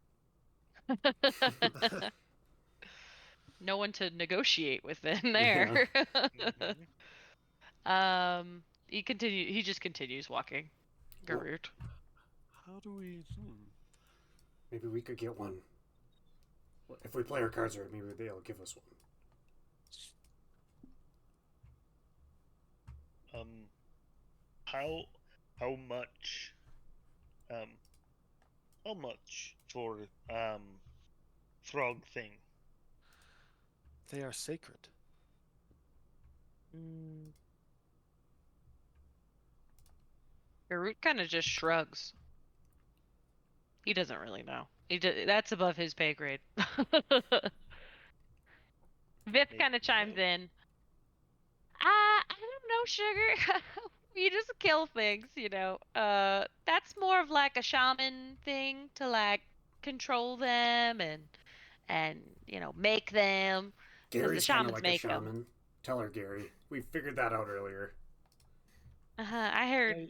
No one to negotiate with in there. He just continues walking. Garrett. How do we? Maybe we could get one. If we play our cards right, maybe they'll give us one. How much? How much for frog thing? They are sacred. Garrett kind of just shrugs. He doesn't really know. That's above his pay grade. Vith kind of chimes in. I don't know, Sugar. You just kill things, you know. That's more of like a shaman thing to like control them and you know make them. Gary's the kind of shamans like a make 'em. shaman. Tell her, Gary. We figured that out earlier. I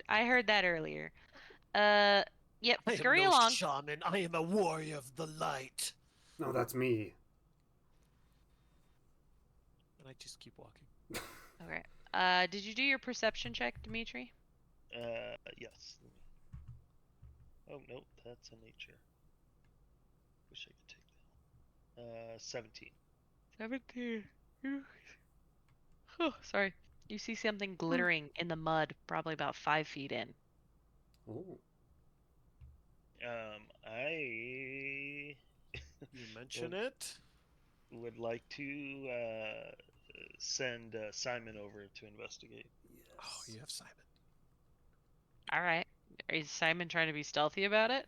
heard that earlier. Yep. I am Scurry no along. shaman. I am a warrior of the light. No, that's me. I just keep walking. Okay. Did you do your perception check, Dimitri? Yes. Oh no, that's a nature. Wish I could take that. 17. 17. Oh, sorry. You see something glittering in the mud, probably about 5 feet in. Oh. I You mention it. would like to send Simon over to investigate. Oh, you have Simon. All right. Is Simon trying to be stealthy about it?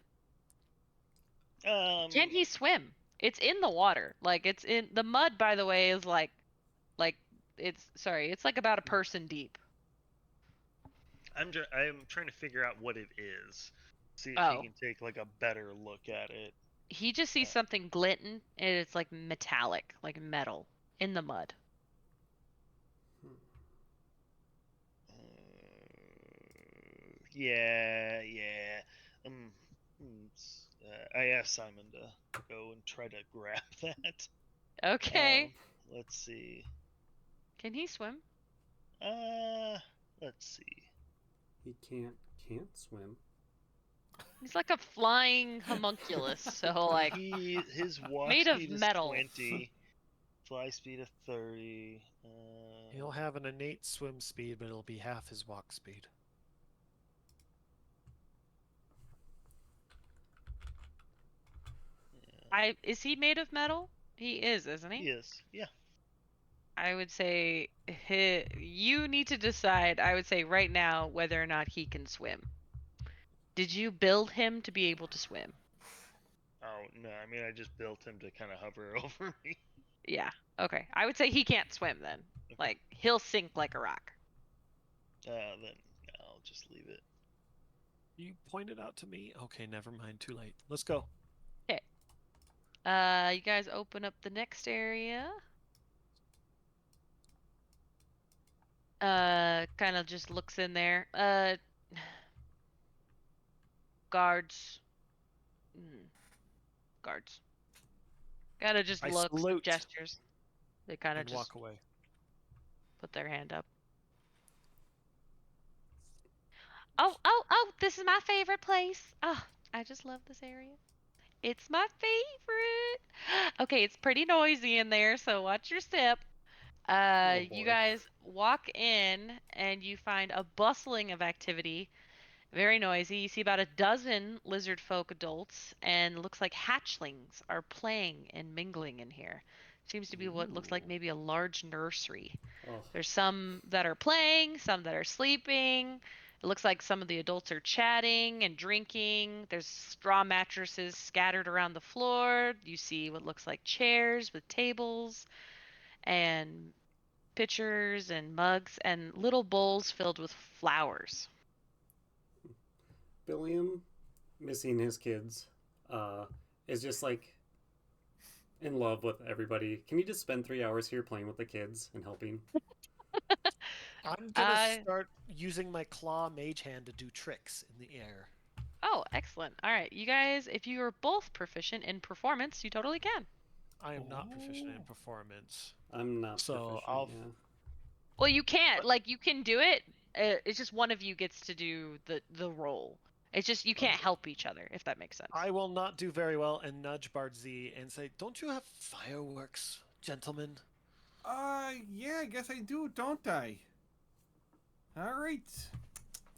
Can he swim? It's in the water. Like it's in the mud, by the way, is like it's like about a person deep. I'm trying to figure out what it is. See if he Oh. can take like a better look at it. He just sees something glinting and it's like metallic, like metal in the mud. Yeah. I asked Simon to go and try to grab that. Okay. Let's see. Can he swim? Let's see. He can't swim. He's like a flying homunculus, so like His walk made of speed is metal. 20, fly speed of 30. He'll have an innate swim speed, but it'll be half his walk speed. Is he made of metal? He is, isn't he? He is, yeah. I would say you need to decide, I would say right now, whether or not he can swim. Did you build him to be able to swim? Oh no, I mean I just built him to kind of hover over me. Yeah. Okay. I would say he can't swim then. Like he'll sink like a rock. Then I'll just leave it. You pointed out to me. Okay, never mind. Too late. Let's go. Okay. You guys open up the next area. Kind of just looks in there. Guards. Guards. Gotta just I look, salute gestures. They kind of and just walk away. put their hand up. Oh, this is my favorite place. Oh, I just love this area. It's my favorite. Okay, it's pretty noisy in there, so watch your step. Oh, You boy. guys walk in and you find a bustling of activity. Very noisy. You see about a dozen lizard folk adults, and looks like hatchlings are playing and mingling in here. Seems to be what looks like Ooh. maybe a large nursery. Oh. There's some that are playing, some that are sleeping. It looks like some of the adults are chatting and drinking. There's straw mattresses scattered around the floor. You see what looks like chairs with tables and pitchers and mugs and little bowls filled with flowers. Billiam, missing his kids, is just like in love with everybody. Can you just spend 3 hours here playing with the kids and helping? I'm gonna start using my claw mage hand to do tricks in the air. Oh, excellent. All right, you guys, if you are both proficient in performance, you totally can. I am not proficient in performance. I'm not So proficient, yeah. Well, you can't. Like, you can do it. It's just one of you gets to do the role. It's just you can't help each other, if that makes sense. I will not do very well and nudge Bard Z and say, "Don't you have fireworks, gentlemen?" Yeah, I guess I do, don't I? All right.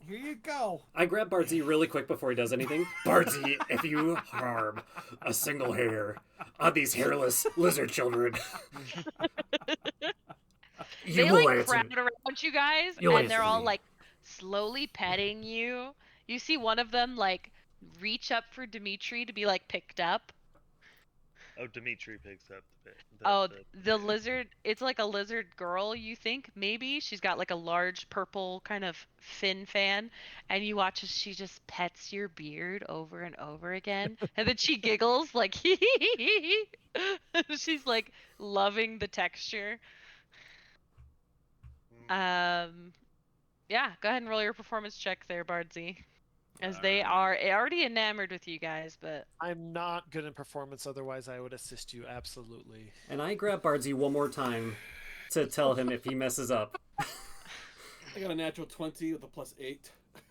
Here you go. I grab Bardsey really quick before he does anything. Bardsey, if you harm a single hair on these hairless lizard children, you They will like answer. crowd around you guys, You'll and they're answer all me. like slowly petting you. You see one of them like reach up for Dimitri to be like picked up. Oh, Dimitri picks up The lizard, it's like a lizard girl, you think, maybe. She's got like a large purple kind of fin fan, and you watch as she just pets your beard over and over again. And then she giggles like she's like loving the texture. Yeah, go ahead and roll your performance check there, Bardsey. As they are already enamored with you guys, but I'm not good in performance, otherwise I would assist you absolutely. And I grab Bardsey one more time to tell him if he messes up. I got a natural 20 with a +8.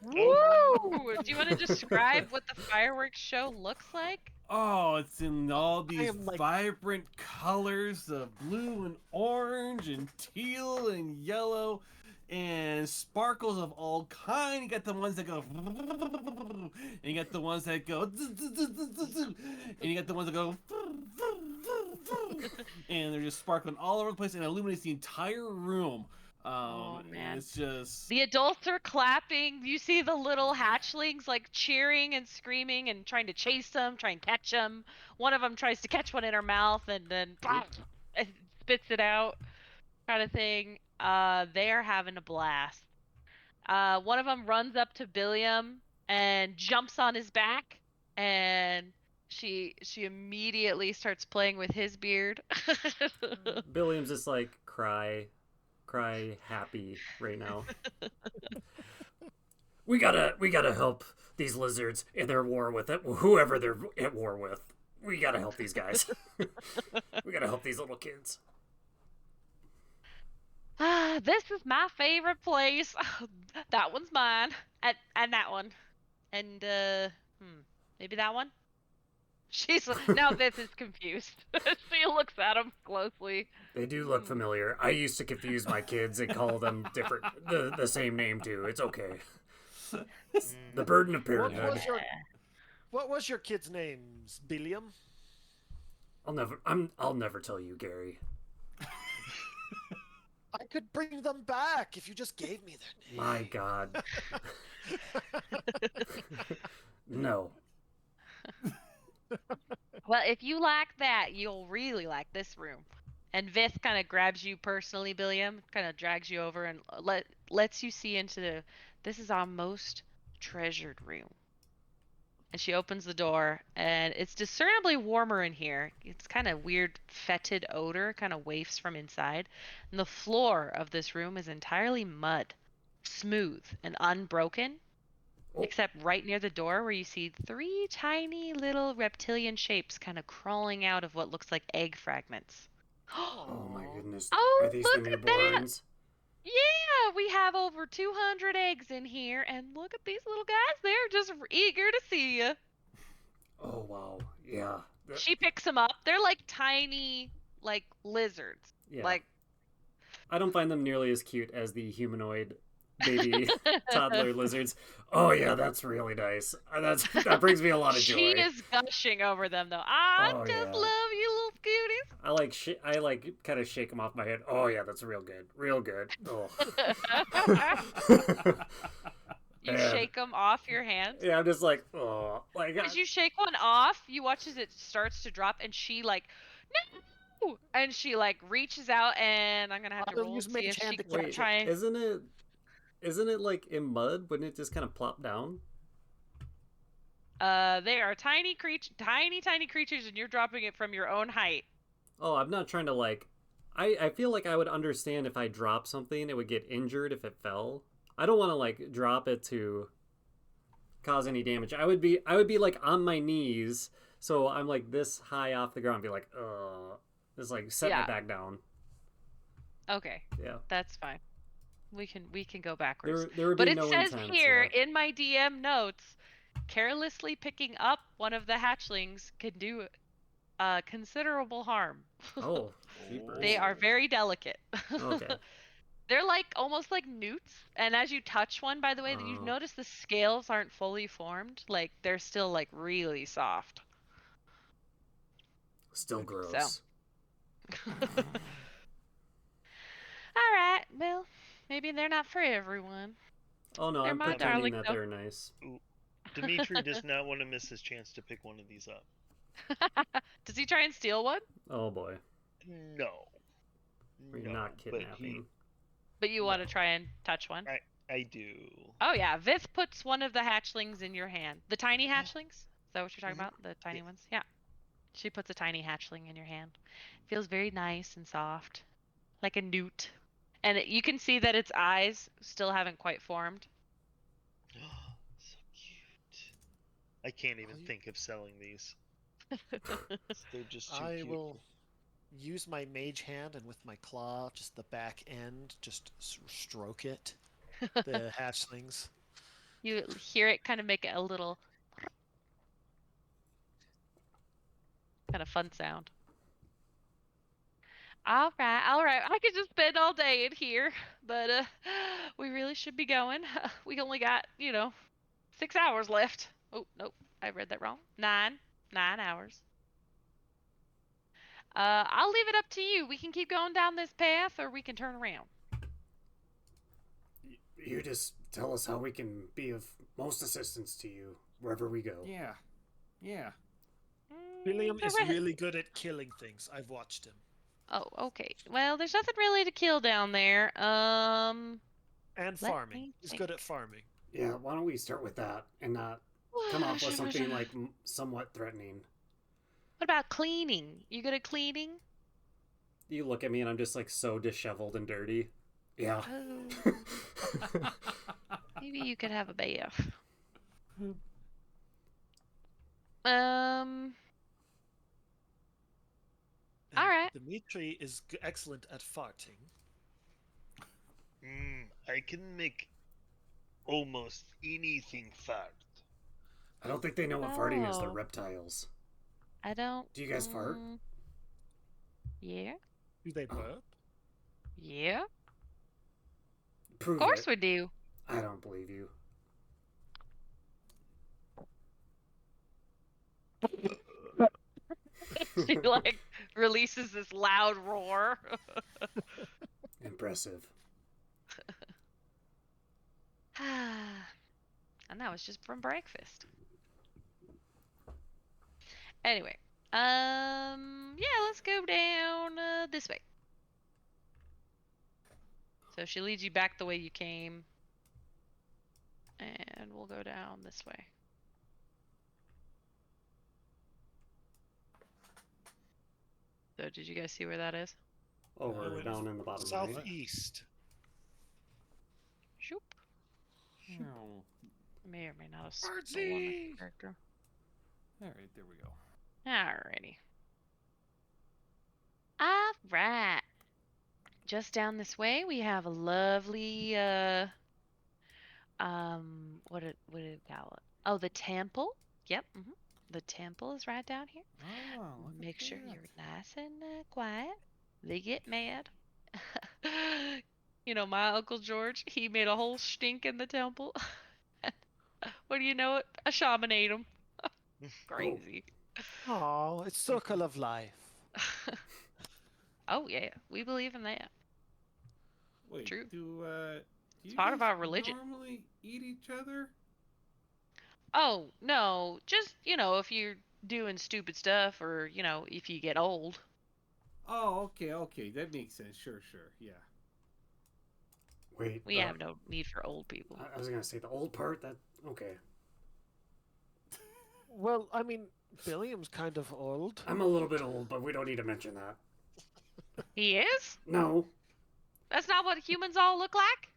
Woo! Do you want to describe what the fireworks show looks like? Oh, it's in all these am, like- vibrant colors of blue and orange and teal and yellow and sparkles of all kind. You got the ones that go and you got the ones that go and you got the ones that go and they're just sparkling all over the place and illuminates the entire room. Oh, man. It's just The adults are clapping. You see the little hatchlings like cheering and screaming and trying to chase them, try and catch them. One of them tries to catch one in her mouth and then it spits it out, kind of thing. They are having a blast. One of them runs up to Billiam and jumps on his back, and she immediately starts playing with his beard. Billiam's just like cry happy right now. We gotta help these lizards in their war with it. Whoever they're at war with. We gotta help these guys. We gotta help these little kids. This is my favorite place. That one's mine. And that one. And maybe that one? Now this is confused. She looks at him closely. They do look familiar. I used to confuse my kids and call them the same name too. It's okay. It's the burden of parenthood. What was your kid's names, Billiam? I'll never tell you, Gary. I could bring them back if you just gave me their name. My God. No. Well, if you like that, you'll really like this room. And Vith kind of grabs you personally, Billiam, kind of drags you over and lets you see into this is our most treasured room. And she opens the door, and it's discernibly warmer in here. It's kind of weird, fetid odor, kind of wafts from inside. And the floor of this room is entirely mud, smooth and unbroken, except right near the door where you see 3 tiny little reptilian shapes kind of crawling out of what looks like egg fragments. Oh my goodness. Oh, Are these the look at that! newborns? Yeah, we have over 200 eggs in here, and look at these little guys. They're just eager to see you. Oh wow. Yeah. She picks them up. They're like tiny, like lizards. Yeah. Like I don't find them nearly as cute as the humanoid baby toddler lizards. Oh yeah, that's really nice. That brings me a lot of joy. She is gushing over them though. I Oh, just yeah. love you, little cuties. I like kind of shake them off my head. Oh yeah, that's real good. Real good. Oh. You Man. shake them off your hands. Yeah, I'm just like, oh, like As you shake one off, you watch as it starts to drop, and she like, no, and she like reaches out, and I'm gonna have to I'll roll use to see if mage she hand to can catch it. try. isn't it like in mud? Wouldn't it just kind of plop down? They are tiny creatures, and you're dropping it from your own height. Oh, I'm not trying to like. I feel like I would understand if I dropped something, it would get injured if it fell. I don't want to like drop it to cause any damage. I would be like on my knees, so I'm like this high off the ground, be like, just like setting it back down. Okay, Yeah, that's fine. We can go backwards. there would But be it no says intent, here yeah. in my DM notes, carelessly picking up one of the hatchlings can do considerable harm. Oh, jeepers. They are very delicate. Okay. They're like almost like newts, and as you touch one, by the way, you Oh. notice the scales aren't fully formed. Like they're still like really soft. Still gross. All right, well, maybe they're not for everyone. Oh no, They're I'm my pretending darling, that though. they're nice. Dimitri does not want to miss his chance to pick one of these up. Does he try and steal one? Oh boy, No. we're No, not but kidnapping. But you want to try and touch one? I do. Oh yeah, Vith puts one of the hatchlings in your hand. The tiny hatchlings? Is that what you're talking about? The tiny ones? Yeah. She puts a tiny hatchling in your hand. Feels very nice and soft, like a newt. And you can see that its eyes still haven't quite formed. So cute. I can't even think of selling these. They're just too I cute. will use my mage hand and with my claw, just the back end, just stroke it. The hatchlings. You hear it kind of make a little kind of fun sound. All right, all right. I could just spend all day in here, but we really should be going. We only got, 6 hours left. Oh, nope, I read that wrong. 9 hours. I'll leave it up to you. We can keep going down this path, or we can turn around. You just tell us how we can be of most assistance to you wherever we go. Yeah. Yeah. Billiam The is re- really good at killing things. I've watched him. Oh, okay. Well, there's nothing really to kill down there. And Let farming. me He's think. good at farming. Yeah, why don't we start with that and not come up with something like somewhat threatening. What about cleaning? You good at cleaning? You look at me and I'm just like so disheveled and dirty. Yeah. Oh, maybe you could have a bath. And All right. Dimitri is excellent at farting. I can make almost anything fart. I don't think they know what farting is. They're Oh. reptiles. I don't. Do you guys fart? Yeah. Do they burp? Yeah. Prove Of course it. we do. I don't believe you. She like releases this loud roar. Impressive. And that was just from breakfast. Anyway, yeah, let's go down this way. So she leads you back the way you came, and we'll go down this way. So did you guys see where that is? Over it's down in the bottom right. Southeast. Shoop. Oh. May or may not have stolen the character. All right, there we go. Alrighty. Alright. Just down this way, we have a lovely, what did we call it? Oh, the temple. Yep. The temple is right down here. Oh, look at Make sure that. you're nice and quiet. They get mad. My Uncle George, he made a whole stink in the temple. What do you know it? A shaman ate him. Crazy. Oh, it's circle of life. Oh yeah, we believe in that. Wait, True. do you part of guys our religion. normally eat each other? Oh no, just if you're doing stupid stuff, or if you get old. Oh, okay, that makes sense. Sure, yeah. Wait. We have no need for old people. I was gonna say the old part. That okay. Well, I mean, Billiam's kind of old. I'm a little bit old, but we don't need to mention that. He is? No. That's not what humans all look like?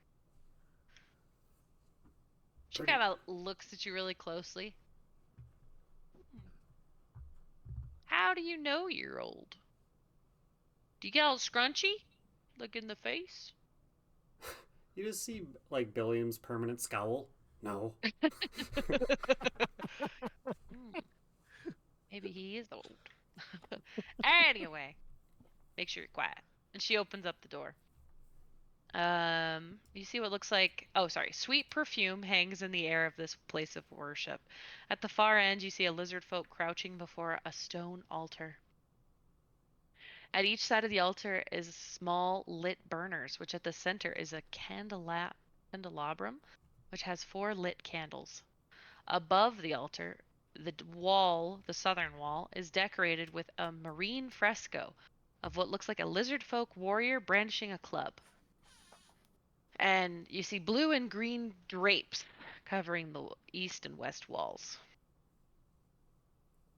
She Pretty- kind of looks at you really closely. How do you know you're old? Do you get all scrunchy? Look in the face? You just see like Billiam's permanent scowl. No. Maybe he is old. Anyway, make sure you're quiet. And she opens up the door. You see what looks like, sweet perfume hangs in the air of this place of worship. At the far end, you see a lizard folk crouching before a stone altar. At each side of the altar is small lit burners, which at the center is a candelabrum, which has 4 lit candles. Above the altar, the southern wall, is decorated with a marine fresco of what looks like a lizard folk warrior brandishing a club. And you see blue and green drapes covering the east and west walls.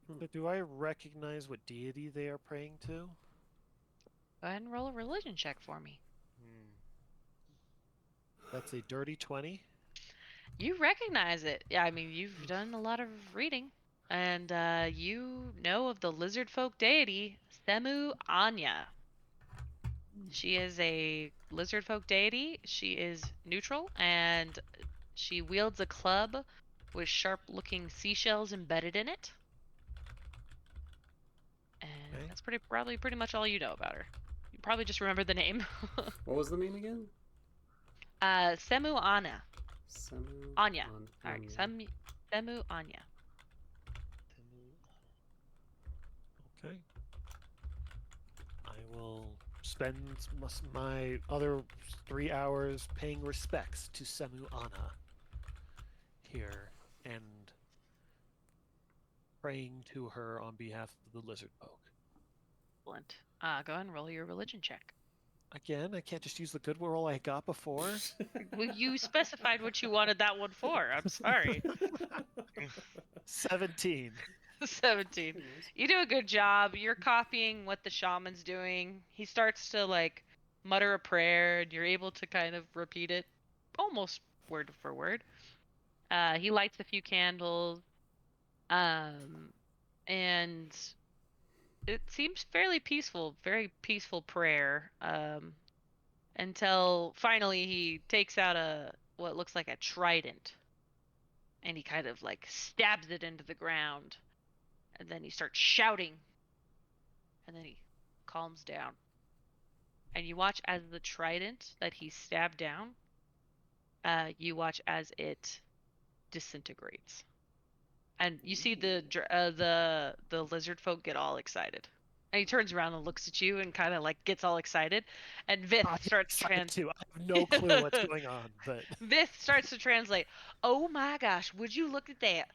But do I recognize what deity they are praying to? Go ahead and roll a religion check for me. That's a dirty 20. You recognize it. Yeah, I mean, you've done a lot of reading. And you know of the lizard folk deity Semu Anya. She is a lizard folk deity. She is neutral, and she wields a club with sharp-looking seashells embedded in it. And Okay. that's probably pretty much all you know about her. You probably just remember the name. What was the name again? Semu Anya. Semu Anya. Anya. Sorry, Semu Anya. Okay. I will spend my other 3 hours paying respects to Semu Ana here and praying to her on behalf of the lizard folk. Excellent. Go ahead and roll your religion check. Again, I can't just use the good roll I got before. Well, you specified what you wanted that one for. I'm sorry. 17. 17. You do a good job. You're copying what the shaman's doing. He starts to like mutter a prayer, and you're able to kind of repeat it almost word for word. He lights a few candles, and it seems fairly peaceful, very peaceful prayer. Until finally he takes out what looks like a trident, and he kind of like stabs it into the ground. And then he starts shouting. And then he calms down. And you watch as the trident that he stabbed down, you watch as it disintegrates. And you see the lizard folk get all excited. And he turns around and looks at you and kind of like gets all excited. And Vith starts too. I have no clue what's going on, but Vith starts to translate. Oh my gosh, would you look at that?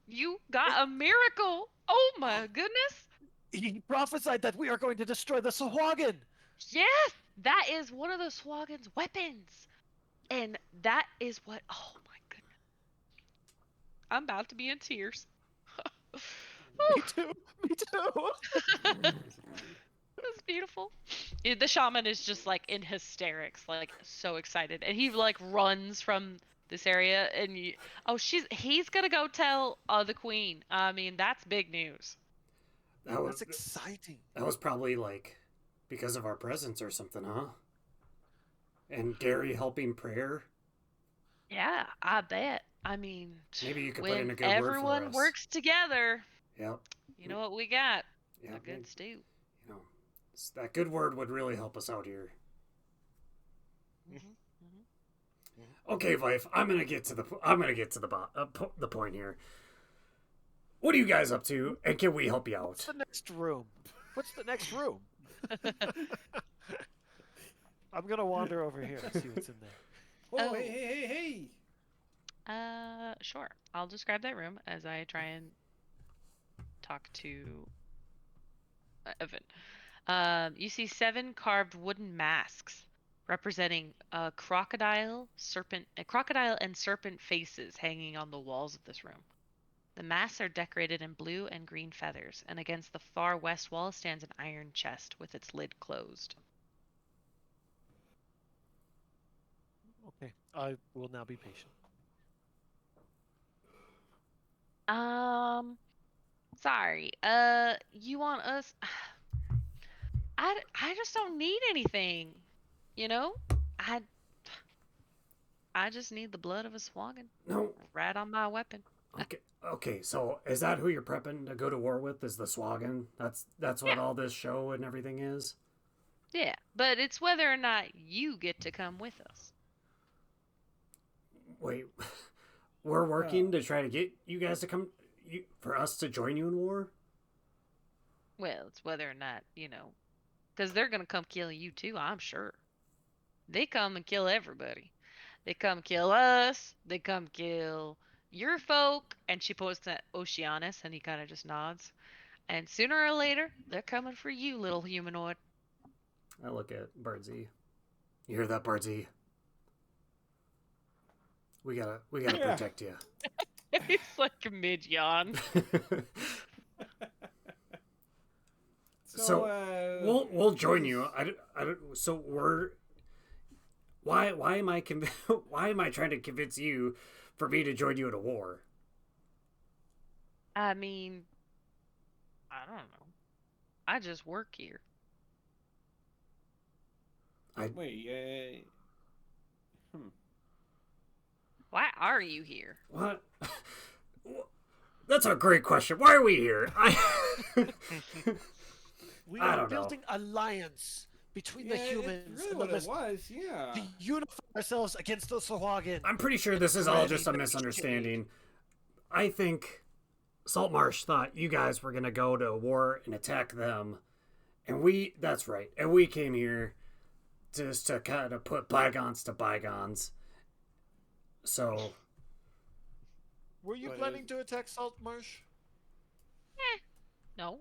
You got a miracle! Oh my goodness! he prophesied that we are going to destroy the Sahuagin. Yes! That is one of the Swagan's weapons! And that is what... Oh my goodness. I'm about to be in tears. Me too. Me too. That's beautiful. The shaman is just like in hysterics, like so excited. And he like runs from this area and he's gonna go tell the queen. I mean, that's big news. That's exciting. That was probably like because of our presence or something, huh? And Garry helping prayer. Yeah, I bet. I mean, maybe you could put in when a good word for everyone us. works together, Yep. you know what we got? Yeah, A good stew. You know, that good word would really help us out here. Okay, Vife, I'm gonna get to the point here. What are you guys up to, and can we help you out? What's the next room? What's the next room? I'm gonna wander over here and see what's in there. Oh, Oh. hey. Sure. I'll describe that room as I try and talk to Evan. You see 7 carved wooden masks representing a crocodile and serpent faces hanging on the walls of this room. The masks are decorated in blue and green feathers, and against the far west wall stands an iron chest with its lid closed. Okay, I will now be patient. Sorry. You want us? I just don't need anything. You know? I just need the blood of a swagan. No. Right on my weapon. Okay. So is that who you're prepping to go to war with? Is the Swagan? That's what all this show and everything is. Yeah, but it's whether or not you get to come with us. Wait, we're working to try to get you guys to come, for us to join you in war? Well, it's whether or not, because they're going to come kill you too, I'm sure. They come and kill everybody. They come kill us. They come kill your folk. And she points to Oceanus, and he kind of just nods. And sooner or later, they're coming for you, little humanoid. I look at Birdsey. You hear that, Birdsey? We gotta protect you. He's like a mid-yawn. So we'll join you. I don't. So we're. Why am I why am I trying to convince you for me to join you in a war? I mean, I don't know. I just work here. Wait, Why are you here? What? That's a great question. Why are we here? We I are don't know. building alliance between the humans It's really and the what it lizards was, yeah. to unify ourselves against the Sahuagin. I'm pretty sure this is all just a misunderstanding. I think Saltmarsh thought you guys were going to go to war and attack them. And that's right. And we came here just to kind of put bygones to bygones. So, Were you But planning to attack Saltmarsh? No.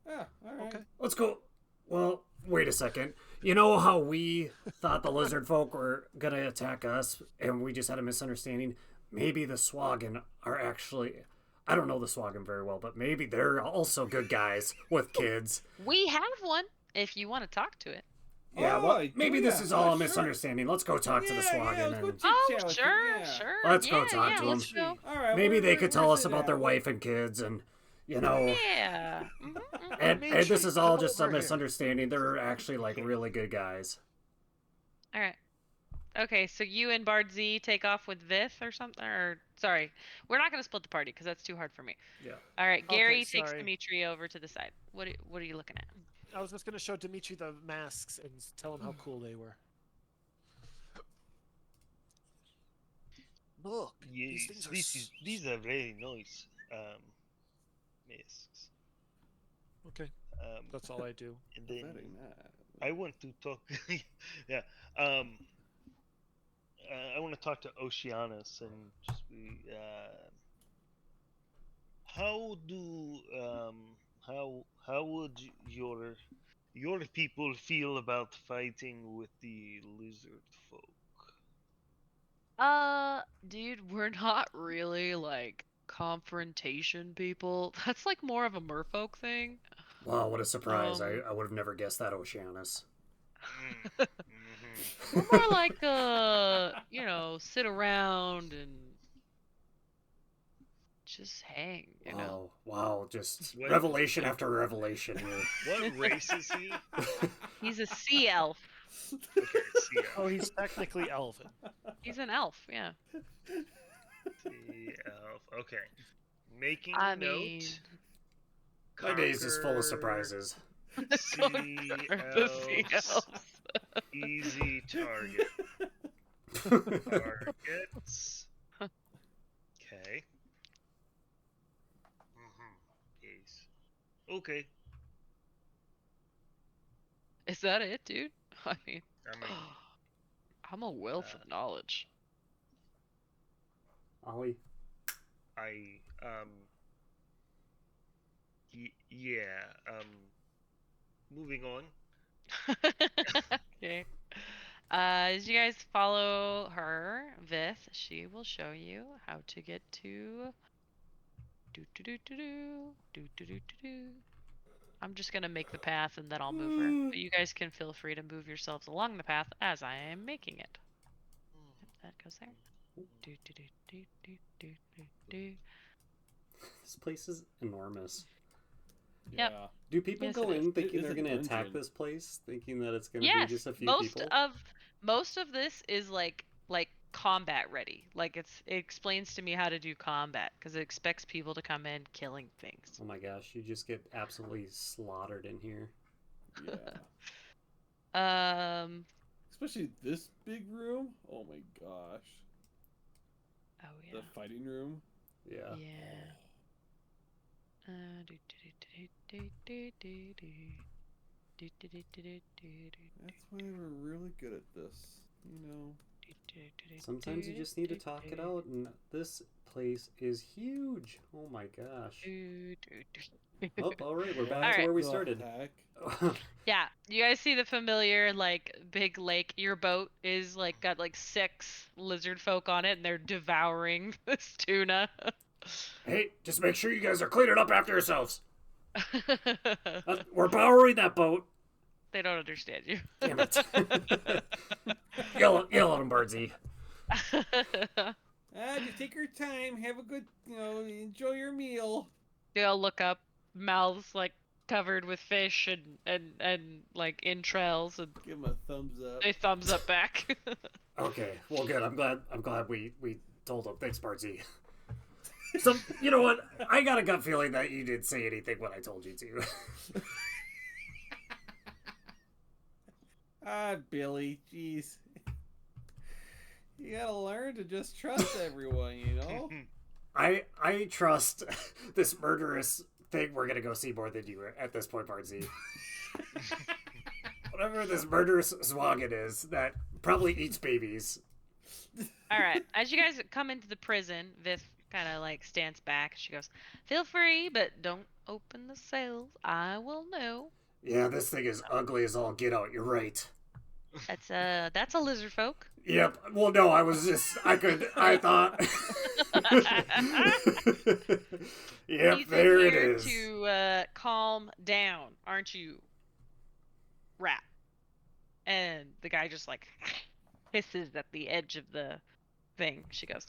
Yeah, alright. Okay. let's go. Well, wait a second. You know how we thought the lizard folk were going to attack us and we just had a misunderstanding? Maybe the Swaggin are actually... I don't know the Swaggin very well, but maybe they're also good guys with kids. We have one, if you want to talk to it. Yeah, Oh, well, maybe this yeah, is all a sure. misunderstanding. Let's go talk to the Swaggin. let's go And Oh, chit-chat with sure, them, yeah. sure. Let's go yeah, talk yeah, to let's them. go. All right, maybe they could tell where's us it about their at? wife and kids and, you know... Yeah. And this Dimitri, is all come just a over here. misunderstanding. They're actually, like, really good guys. All right. Okay, so you and Bard Z take off with Vith or something, or sorry, we're not gonna split the party because that's too hard for me. Yeah. All right, Okay, Gary takes sorry. Dimitri over to the side. What are you looking at? I was just going to show Dimitri the masks and tell him how cool they were. Look, these Yes, things are these are very nice masks. Okay, that's all I do. And then Very nice. I want to talk. Yeah. I want to talk to Oceanus and just be. How do how would your people feel about fighting with the lizard folk? Dude, we're not really like confrontation people. That's like more of a merfolk thing. Wow, what a surprise. Um, I would have never guessed that, Oceanus. Mm-hmm. We're more like sit around and just hang, you know. Wow, just What- revelation after revelation here. What race is he? He's a sea elf. Okay, sea Oh, he's technically elven. He's an elf, yeah. elf. Okay, making I note. mean, My days is full of Conquer surprises. Sea the sea elves. elves. Easy target. Targets. Okay. Yes. Okay. Is that it, dude? I mean, I mean, I'm a wealth of knowledge. Ollie? I yeah. Moving on. Okay. As you guys follow her, Vith, she will show you how to get to. I'm just gonna make the path and then I'll move her. But you guys can feel free to move yourselves along the path as I am making it. Yep, that goes there. This place is enormous. Yep. Yeah. Do people Yes, go it is. in thinking It they're is a going to attack dungeon. this place? Thinking that it's going to Yes, be just a few most people? of this is like combat ready. Like it explains to me how to do combat because it expects people to come in killing things. Oh my gosh, you just get absolutely slaughtered in here. Yeah. Especially this big room. Oh my gosh. Oh yeah. The fighting room. Yeah. Yeah. That's why we're really good at this. You know. Sometimes you just need to talk it out, and this place is huge. Oh my gosh. Oh, alright, we're back to Alright. where we The started. heck? Yeah, you guys see the familiar like big lake. Your boat is like got like 6 lizard folk on it, and they're devouring this tuna. Hey, just make sure you guys are cleaning up after yourselves. We're powering that boat. They don't understand you. Damn it. yell at them, Birdsy. Just take your time. Have a good, enjoy your meal. They all look up, mouths like covered with fish and like entrails, and Give him a thumbs up. they thumbs up back. Okay, well, good. I'm glad we told him. Thanks, Barty. So, you know what? I got a gut feeling that you didn't say anything when I told you to. Ah, Billy, jeez. You gotta learn to just trust everyone, you know? I trust this murderous thing we're gonna go see more than you at this point, Barty. Whatever this murderous Swaggin is that probably eats babies. All right. As you guys come into the prison, Viv kind of like stands back. She goes, "Feel free, but don't open the cells. I will know." Yeah, this thing is ugly as all get out. You're right. That's a lizard folk. Yep. Well, no, I thought. Yep, You think there it you're is. to calm down, aren't you, rat? And the guy just like hisses at the edge of the thing. She goes,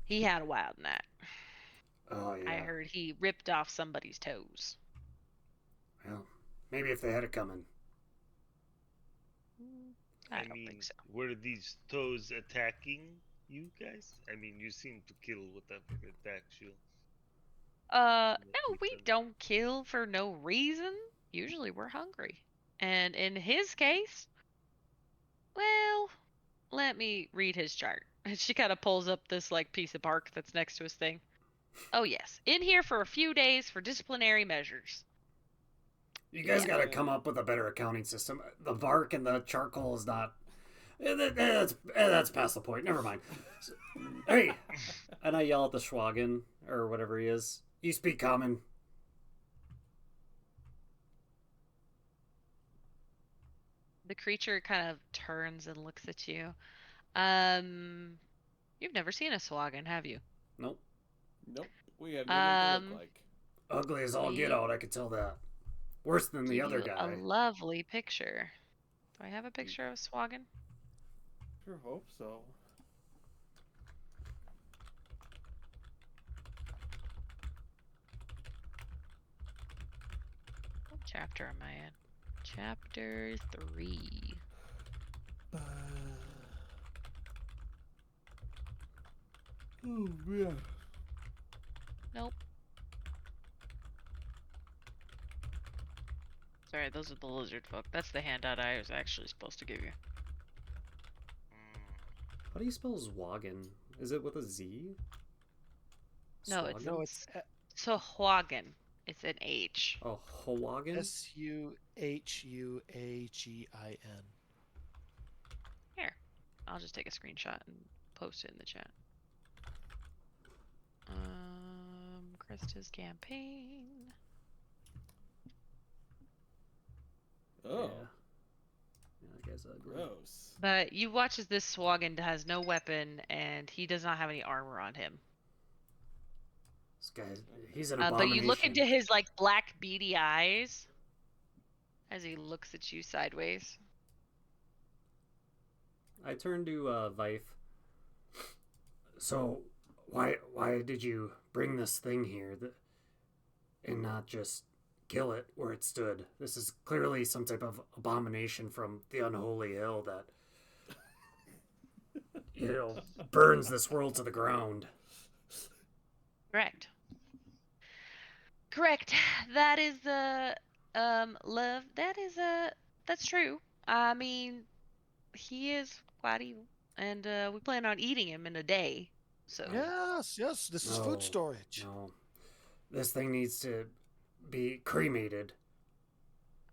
"He had a wild night. Oh, yeah. I heard he ripped off somebody's toes." Well, maybe if they had it coming. I don't think so. Were these toes attacking you guys? I mean, you seem to kill whatever attacks you. No, we don't kill for no reason. Usually we're hungry. And in his case, well, let me read his chart. And she kind of pulls up this like piece of bark that's next to his thing. Oh yes, in here for a few days for disciplinary measures. You guys gotta come up with a better accounting system. The bark and the charcoal is not. That's past the point. Never mind. Hey, and I yell at the Schwagen or whatever he is. You speak common. The creature kind of turns and looks at you. You've never seen a Swagan, have you? Nope. Nope. We have no idea what they look like. Ugly as all get out. I could tell that. Worse than the Give other you guy. A lovely picture. Do I have a picture of a Swagan? Sure hope so. What chapter am I in? Chapter 3. Oh, man. Nope. Sorry, those are the lizard folk. That's the handout I was actually supposed to give you. How do you spell Zwagen? Is it with a Z? No, Swagen? No, it's Sohwagan. It's an H. Oh, Hawagen? Suhugin. Here. I'll just take a screenshot and post it in the chat. Krista's campaign. Oh, Yeah, I guess ugly. gross. But you watch as this Swagan has no weapon and he does not have any armor on him. This guy, he's an abomination. But you look into his like black beady eyes as he looks at you sideways. I turn to Vife. So, why did you bring this thing here and not just kill it where it stood? This is clearly some type of abomination from the unholy hill that, burns this world to the ground. Correct. Correct. That is love. That's true. I mean, he is quite evil, and we plan on eating him in a day. So Yes, this is food storage. No, this thing needs to be cremated.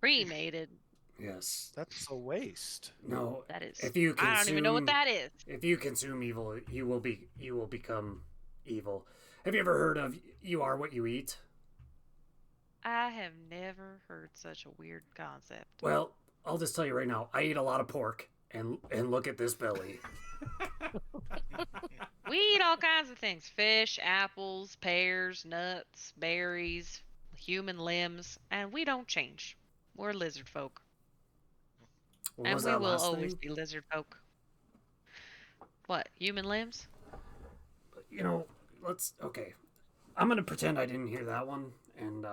cremated. Yes. That's a waste. No. That is. If you consume, I don't even know what that is. If you consume evil, you will become evil. Have you ever heard of "you are what you eat"? I have never heard such a weird concept. Well, I'll just tell you right now. I eat a lot of pork, and look at this belly. We eat all kinds of things: fish, apples, pears, nuts, berries, human limbs, and we don't change. We're lizard folk. What And was we that will last always thing? be lizard folk. What? Human limbs? Okay. I'm gonna pretend I didn't hear that one, and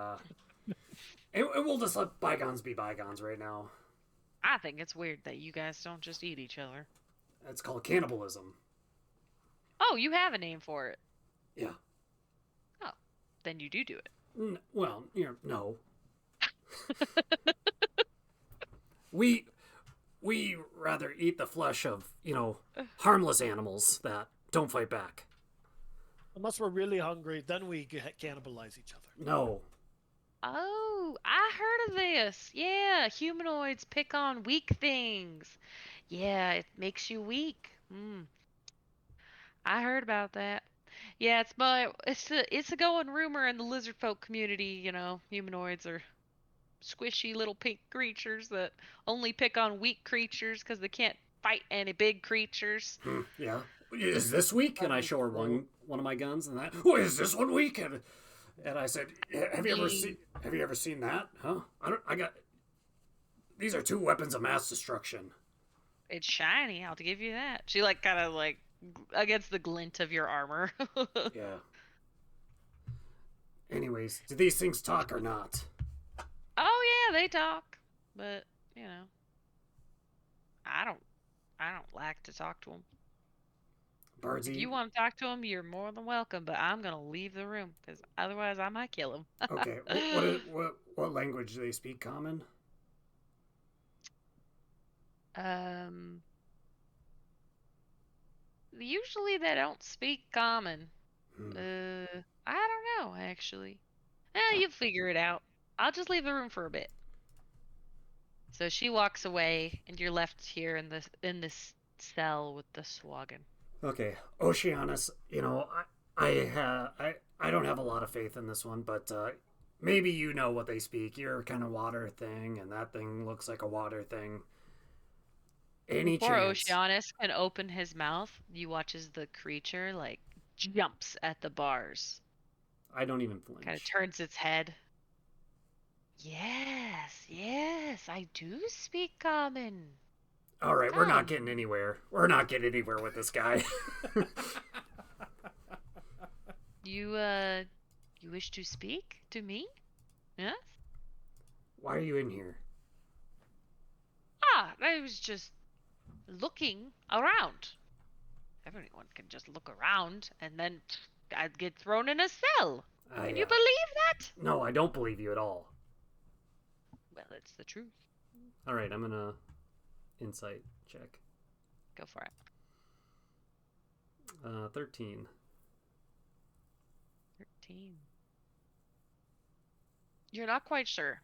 And we'll just let bygones be bygones right now. I think it's weird that you guys don't just eat each other. It's called cannibalism. Oh, you have a name for it. Yeah. Oh, then you do it. Well, no. We rather eat the flesh of, harmless animals that don't fight back. Unless we're really hungry, then we cannibalize each other. No. Oh, I heard of this. Yeah, humanoids pick on weak things. Yeah, it makes you weak. I heard about that. Yeah, it's a going rumor in the lizard folk community, humanoids are squishy little pink creatures that only pick on weak creatures because they can't fight any big creatures. Yeah. Is this weak? And I show her one of my guns, and that. Oh, is this one weak? And I said, Have you ever seen that? Huh? These are 2 weapons of mass destruction. It's shiny. I'll give you that. She kind of against the glint of your armor. Yeah. Anyways, do these things talk or not? Oh yeah, they talk, but I don't like to talk to them. Birdsy. If you want to talk to them, you're more than welcome, but I'm gonna leave the room because otherwise I might kill him. Okay. What language do they speak common? Usually they don't speak common. I don't know actually. You figure it out. I'll just leave the room for a bit. So she walks away, and you're left here in this cell with the Swagan. Okay, Oceanus. I don't have a lot of faith in this one, but maybe you know what they speak. You're a kind of water thing, and that thing looks like a water thing. Any Before chance? Oceanus can open his mouth, you watch as the creature jumps at the bars. I don't even flinch. Kind of turns its head. Yes, I do speak common. All right, we're not getting anywhere. We're not getting anywhere with this guy. You wish to speak to me? Yes? Why are you in here? I was just looking around. Everyone can just look around, and then I'd get thrown in a cell. Can you believe that? No, I don't believe you at all. Well, it's the truth. All right, I'm gonna insight check. Go for it. 13. 13. You're not quite sure.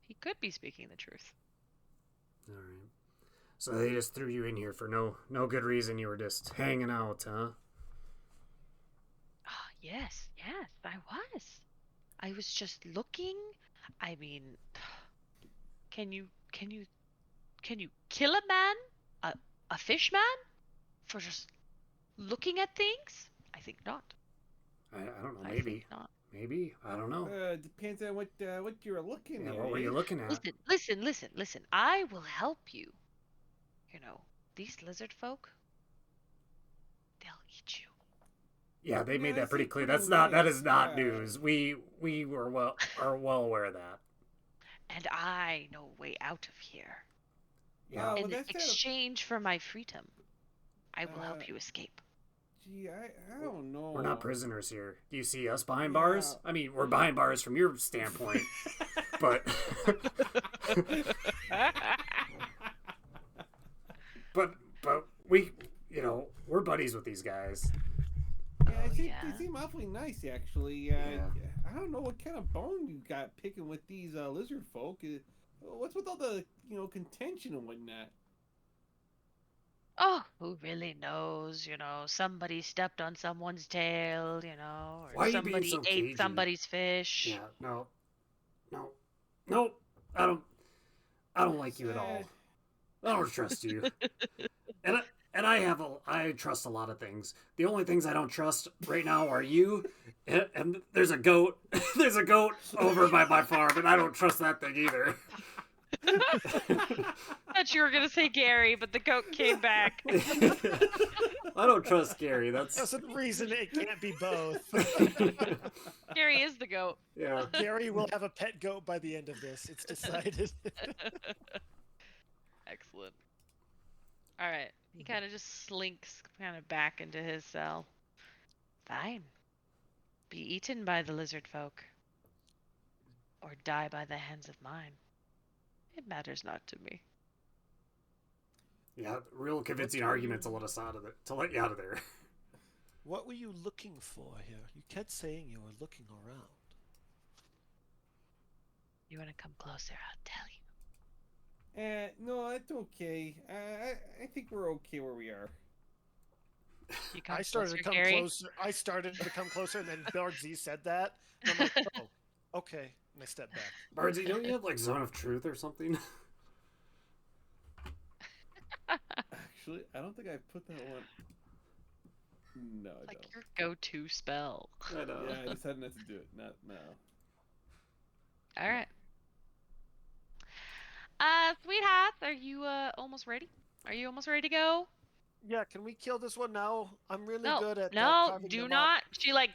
He could be speaking the truth. All right. So they just threw you in here for no good reason. You were just hanging out, huh? Yes, I was. I was just looking. I mean, can you kill a man, a fish man, for just looking at things? I think not. I don't know. I Maybe. think not. Maybe. I don't know. Depends on what you're looking at. What were you looking at? Listen. I will help you. These lizard folk, they'll eat you. Yeah, they made Yeah, that pretty seems clear. pretty That nice. is not Yeah. news. We are well aware of that. And I know a way out of here. Yeah. Well, In that's kinda- exchange for my freedom, I will Uh, help you escape. Gee, I don't know. We're not prisoners here. Do you see us behind bars? I mean, we're behind bars from your standpoint, but but we, we're buddies with these guys. Yeah, Oh, they yeah. seem awfully nice, actually. Yeah. I don't know what kind of bone you got picking with these lizard folk. What's with all the contention and whatnot? Oh, who really knows? Somebody stepped on someone's tail, or Why are you being somebody so ate cagey? somebody's fish. Yeah. No. I don't like you at all. I don't trust you. And I trust a lot of things. The only things I don't trust right now are you, and there's a goat. There's a goat over by my farm, and I don't trust that thing either. I thought you were gonna say Gary, but the goat came back. I don't trust Garry. That's Doesn't reason it can't be both. Garry is the goat. yeah. Garry will have a pet goat by the end of this. It's decided. Excellent. All right. He kind of just slinks kind of back into his cell. Fine. Be eaten by the lizard folk. Or die by the hands of mine. It matters not to me. Yeah, real convincing argument to let us out of it, to let you out of there. What were you looking for here? You kept saying you were looking around. You want to come closer? I'll tell you. No, it's okay. I think we're okay where we are. You come I started closer, to come Garry? closer. I started to come closer, and then Bardsey said that. And I'm like, oh, okay. And I stepped back. Bardsey, don't you have like Zone of Truth or something? Actually, I don't think I put that one. No, I Like don't. your go-to spell. I know. Yeah, I decided not to do it. Not now. All right. Sweetheart, are you almost ready? Are you almost ready to go? Yeah, can we kill this one now? I'm really No, good at no, carving do them not. She like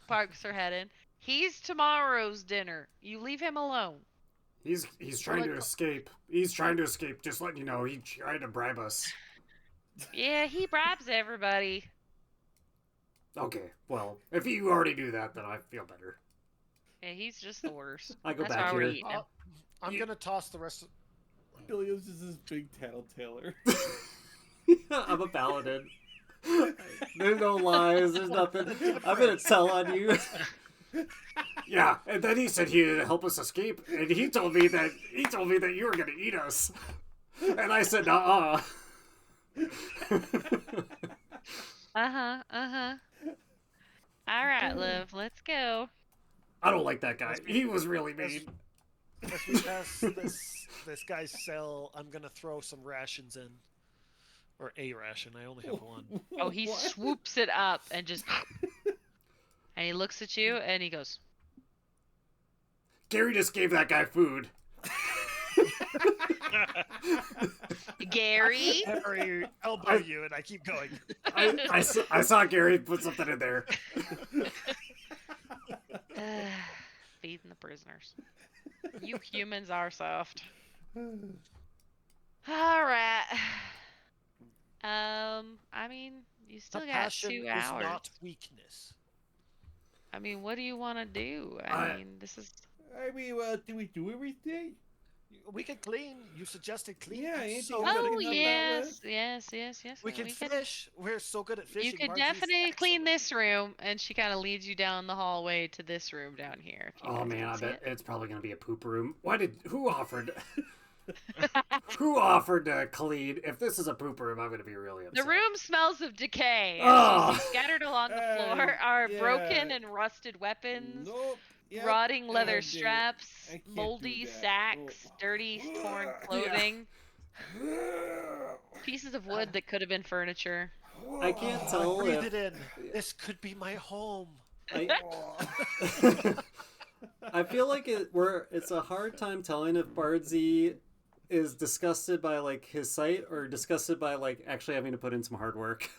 parks her head in. He's tomorrow's dinner. You leave him alone. He's trying to escape. He's trying to escape. Just letting you know, he tried to bribe us. Yeah, he bribes everybody. Okay, well, if you already do that, then I feel better. Yeah, he's just the worst. I go That's back why we're here. eating him. I'm You- gonna toss the rest of... Billiam's just this big tattletailer. I'm a paladin. There's no lies. There's nothing. I'm gonna tell on you. Yeah, and then he said he'd help us escape, and he told me that you were gonna eat us, and I said, "Uh-uh." All right, Liv, let's go. I don't like that guy. He was really mean. As we pass this guy's cell, I'm gonna throw some rations in. Or a ration. I only have one. Oh, he What? swoops it up and just. And he looks at you and he goes, Garry just gave that guy food. Garry? Harry, elbow you, and I keep going. I saw Garry put something in there. Feeding the prisoners. You humans are soft. All right. I mean, you still got Passion 2 is hours. not weakness. I mean, what do you want to do? I- I mean, this is. I mean, do we do everything? We can clean. You suggested clean. Yeah, I'm anything so else good Oh at that cleaning. yes. We can could- fish. We're so good at fishing. You could Margie's definitely clean excellent. this room, and she kind of leads you down the hallway to this room down here. If you Oh guys man, can I see bet it. it's probably gonna be a poop room. Who offered? Who offered to clean? If this is a poop room, I'm gonna be really upset. The room smells of decay. Oh. As you see scattered along the floor are yeah. broken and rusted weapons, Nope. Yep. rotting leather God damn it. straps, I can't do moldy that. sacks, Oh. dirty, torn clothing, pieces of wood that could have been furniture. I can't Oh, tell breathe if it in. This could be my home. I, I feel like it's a hard time telling if Bardsey is disgusted by like his sight or disgusted by like actually having to put in some hard work.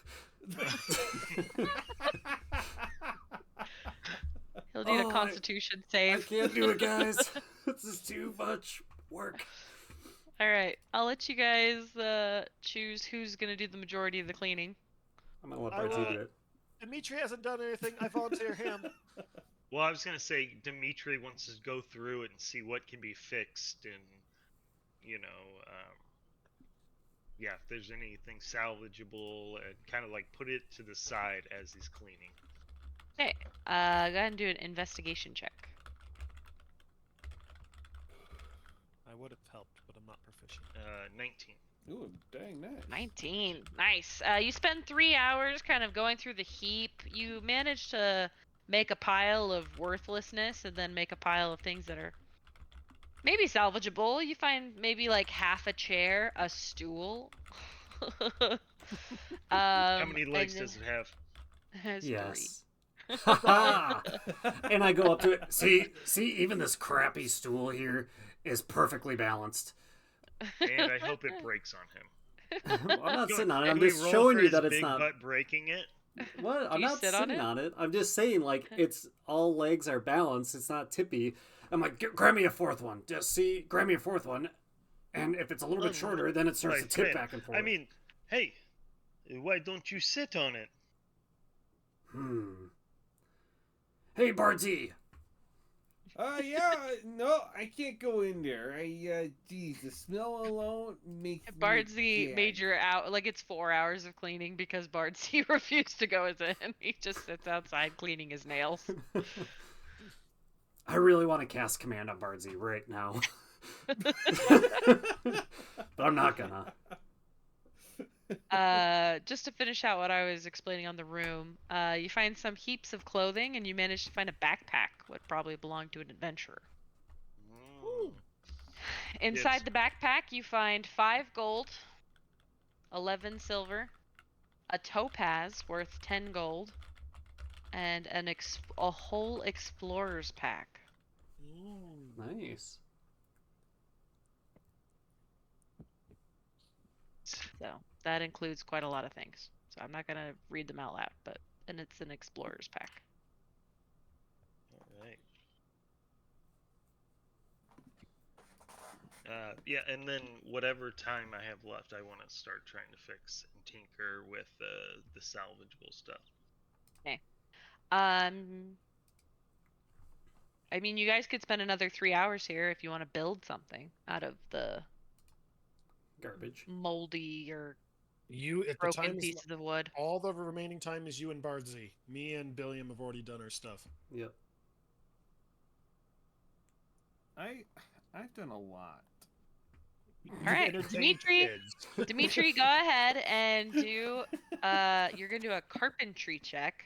He'll need Oh, a constitution I save. can't do it, guys. This is too much work. All right, I'll let you guys choose who's gonna do the majority of the cleaning. I'm gonna let I Bardsey will- do it. Dimitri hasn't done anything. I volunteer him. Well, I was gonna say Dimitri wants to go through it and see what can be fixed, and yeah, if there's anything salvageable, and kind of like put it to the side as he's cleaning. Okay, go ahead and do an investigation check. I would have helped, but I'm not proficient. 19. Ooh, dang nice. 19. Nice. You spend 3 hours kind of going through the heap. You manage to make a pile of worthlessness and then make a pile of things that are maybe salvageable. You find maybe like half a chair, a stool. How many and legs then- does it have? Has 3. Yes. Ha-ha! And I go up to it. See, even this crappy stool here is perfectly balanced. And I hope it breaks on him. I'm not sitting on it. Can I'm we just roll showing for you his that it's big not. butt breaking it? What? I'm you not sit on sitting it? on it. I'm just saying, like, it's all legs are balanced. It's not tippy. I'm like, grab me a fourth one. Just see, grab me a fourth one. And if it's a little bit shorter, then it starts to tip man. back and forth. I mean, hey, why don't you sit on it? Hey, Bardsy. Yeah, no, I can't go in there. Geez, the smell alone makes Bardsey me made your out like it's 4 hours of cleaning because Bardsey refused to go as in. He just sits outside cleaning his nails. I really want to cast command on Bardsey right now. But I'm not gonna. Just to finish out what I was explaining on the room, you find some heaps of clothing and you manage to find a backpack, what probably belonged to an adventurer. Mm. Inside Yes. the backpack, you find 5 gold, 11 silver, a topaz worth 10 gold, and a whole explorer's pack. Nice. So that includes quite a lot of things. So I'm not gonna read them out loud, and it's an explorer's pack. All right. Yeah, and then whatever time I have left, I want to start trying to fix and tinker with the salvageable stuff. Okay. I mean, you guys could spend another 3 hours here if you want to build something out of the Garbage. moldy or You at the broken time is pieces of wood. all the remaining time is you and Bardsey. Me and Billiam have already done our stuff. Yep. I've done a lot. All right, Entertain Dimitri. kids. Dimitri, go ahead and do. You're gonna do a carpentry check,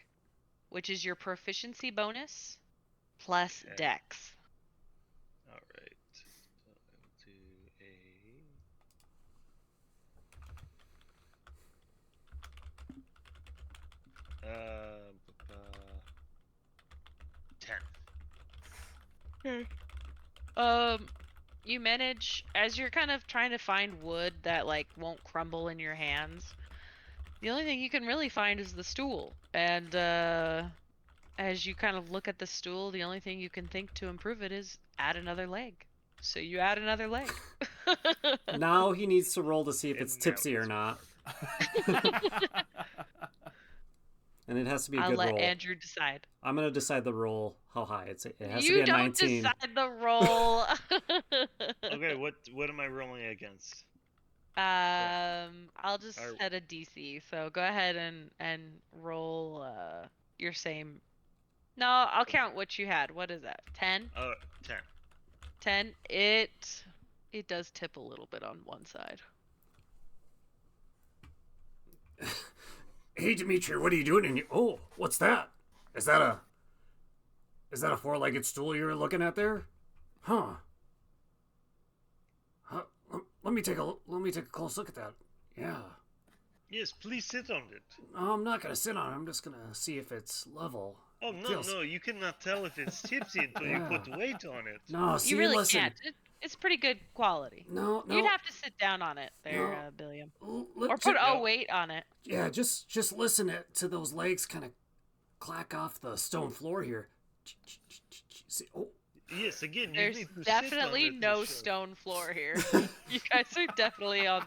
which is your proficiency bonus plus Okay. dex. All right. So I will do a 10. You manage as you're kind of trying to find wood that like won't crumble in your hands. The only thing you can really find is the stool, and as you kind of look at the stool, the only thing you can think to improve it is add another leg. So you add another leg. Now he needs to roll to see if And it's now tipsy or it's not. And it has to be a I'll good let roll. Andrew decide. I'm gonna decide the roll how high it has to You be a don't 19. decide the roll. Okay, what am I rolling against? I'll just Are- set a DC. So go ahead and roll your same. No, I'll count what you had. What is that? 10? 10. 10. It does tip a little bit on one side. Hey Dimitri, what are you doing in your... Oh, what's that? Is that a four-legged stool you're looking at there? Huh. Let me take a close look at that. Yeah. Yes, please sit on it. No, I'm not gonna sit on it. I'm just gonna see if it's level. Oh no, Feels- no, you cannot tell if it's tipsy until you put weight on it. No, see, You really listen. can't. It's pretty good quality. No. You'd have to sit down on it there, No. Billiam. Or Or put no. a weight on it. Yeah, just listen to those legs kind of clack off the stone floor here. See, oh, Yes, again, you There's need to definitely sit on it no to show. stone floor here. You guys are definitely on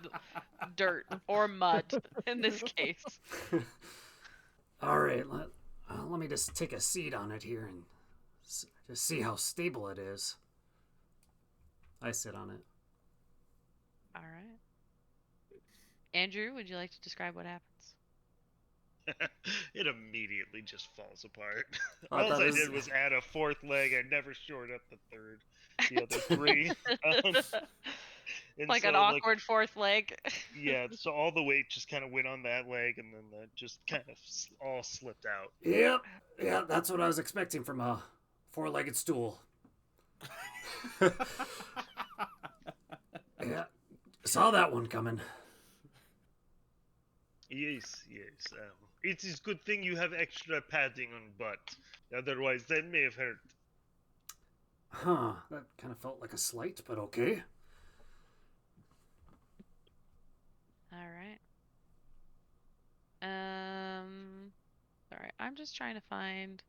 dirt or mud in this case. all right. Let me just take a seat on it here and just see how stable it is. I sit on it. All right. Andrew, would you like to describe what happens? It immediately just falls apart. I All thought I it was- did was add a fourth leg. I never shored up the other three. And Like so, an awkward fourth leg. Yeah, so all the weight just kind of went on that leg, and then that just kind of all slipped out. Yep. Yeah, that's what I was expecting from a four-legged stool. Yeah, saw that one coming. Yes. It is good thing you have extra padding on butt. Otherwise, that may have hurt. Huh, that kind of felt like a slight, but okay. All just trying to find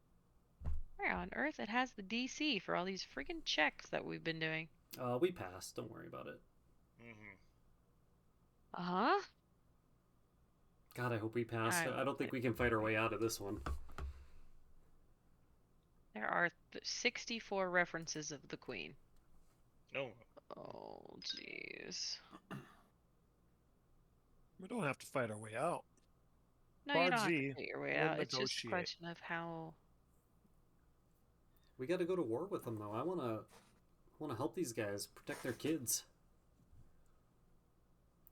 where on earth it has the DC for all these friggin' checks that we've been doing. We passed. Don't worry about it. Uh-huh. God, I hope we pass. Alright. I don't think we can fight our way out of this one. There are 64 references of the Queen. No. Oh, jeez. We don't have to fight our way out. No, you don't have Bardsey to figure your way will out. It's just a negotiate. question of how... We got to go to war with them, though. I wanna help these guys protect their kids.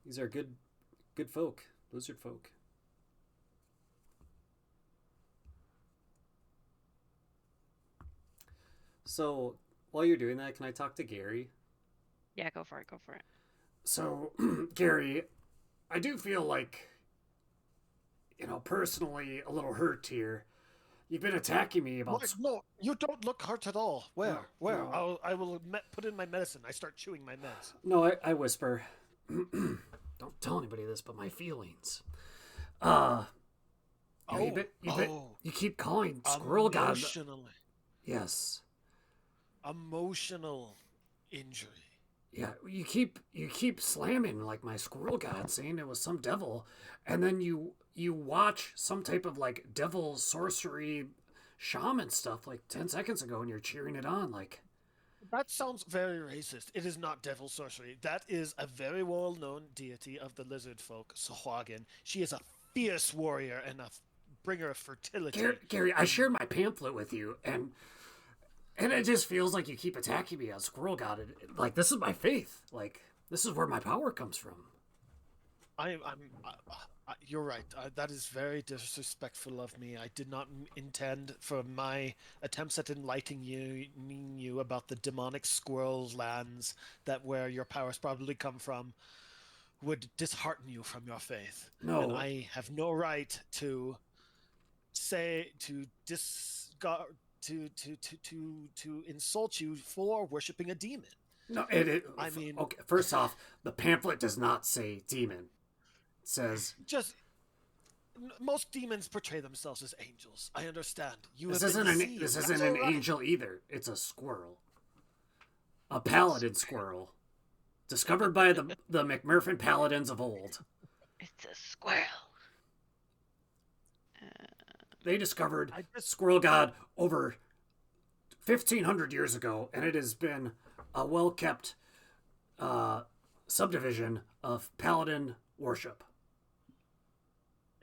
These are good folk, lizard folk. So while you're doing that, can I talk to Gary? Yeah, go for it. So, Gary, I do feel like, personally a little hurt here. You've been attacking me about... What? No, you don't look hurt at all. Where? No, Where? no. I will put in my medicine. I start chewing my meds. No, I whisper. Don't tell anybody this, but my feelings. You keep calling Squirrel God. Emotionally. Yes. Emotional injury. Yeah, you keep slamming like my Squirrel God, saying it was some devil, and then you watch some type of like devil sorcery shaman stuff like 10 seconds ago, and you're cheering it on like. That sounds very racist. It is not devil sorcery. That is a very well-known deity of the lizard folk, Sahuagin. She is a fierce warrior and a bringer of fertility. Gary, I shared my pamphlet with you, and it just feels like you keep attacking me on Squirrel God. Like, this is my faith. Like, this is where my power comes from. You're right. That is very disrespectful of me. I did not intend for my attempts at enlightening you about the demonic squirrel lands where your powers probably come from would dishearten you from your faith. No. And I have no right to insult you for worshiping a demon. No, I mean, okay. First off, the pamphlet does not say demon. It says most demons portray themselves as angels. I understand. This isn't an angel either. It's a squirrel, a paladin squirrel, discovered by the McMurphin paladins of old. It's a squirrel. They discovered Squirrel God over 1,500 years ago, and it has been a well-kept subdivision of paladin worship.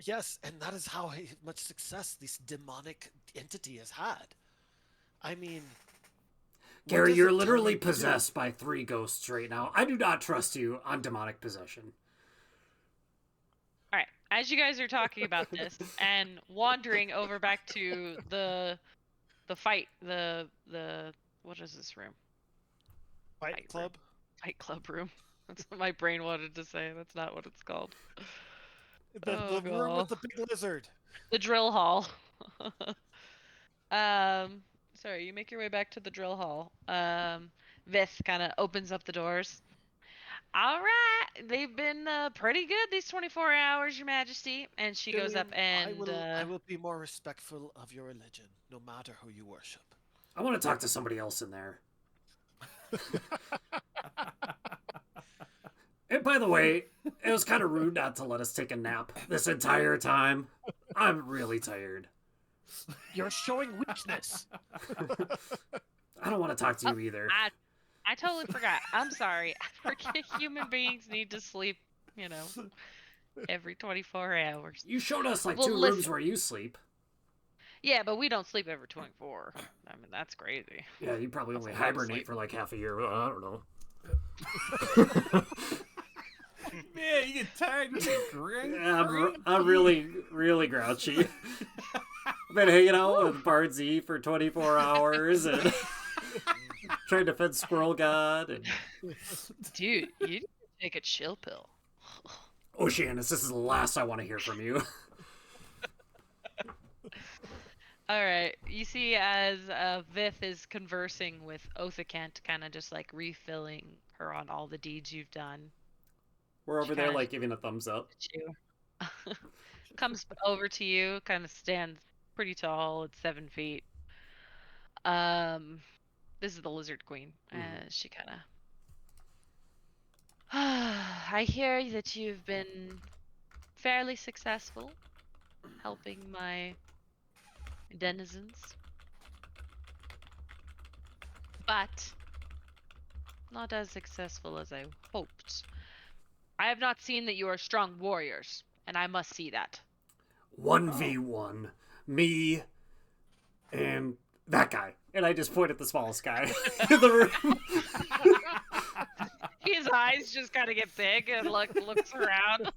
Yes, and that is how much success this demonic entity has had. I mean... Gary, you're literally possessed by 3 ghosts right now. I do not trust you on demonic possession. Alright, as you guys are talking about this and wandering over back to the fight, the what is this room? Fight club? Fight club room. That's what my brain wanted to say. That's not what it's called. The room with the big lizard. The drill hall. Sorry, you make your way back to the drill hall. Vith kind of opens up the doors. All right, they've been pretty good these 24 hours, Your Majesty. And she goes up and... I will be more respectful of your religion, no matter who you worship. I want to talk to somebody else in there. And by the way, it was kind of rude not to let us take a nap this entire time. I'm really tired. You're showing weakness. I don't want to talk to you either. I totally forgot. I'm sorry. I forget human beings need to sleep, every 24 hours. You showed us like 2 rooms where you sleep. Yeah, but we don't sleep every 24. I mean, that's crazy. Yeah, you probably only hibernate for like half a year. I don't know. Man, you get tired and you get grumpy. Yeah, I'm really, really grouchy. I've been hanging out with Bardsey for 24 hours and trying to fend Squirrel God. And... Dude, you need to take a chill pill. Oceanus, this is the last I want to hear from you. Alright, you see as Vith is conversing with Othakent, kind of just like refilling her on all the deeds you've done. We're over there like giving a thumbs up. Comes over to you, kind of stands pretty tall. It's 7 feet. This is the Lizard Queen. She kind of. I hear that you've been fairly successful helping my denizens, but not as successful as I hoped. I have not seen that you are strong warriors, and I must see that. 1v1. Me and that guy. And I just point at the smallest guy in the room. His eyes just kind of get big and looks around.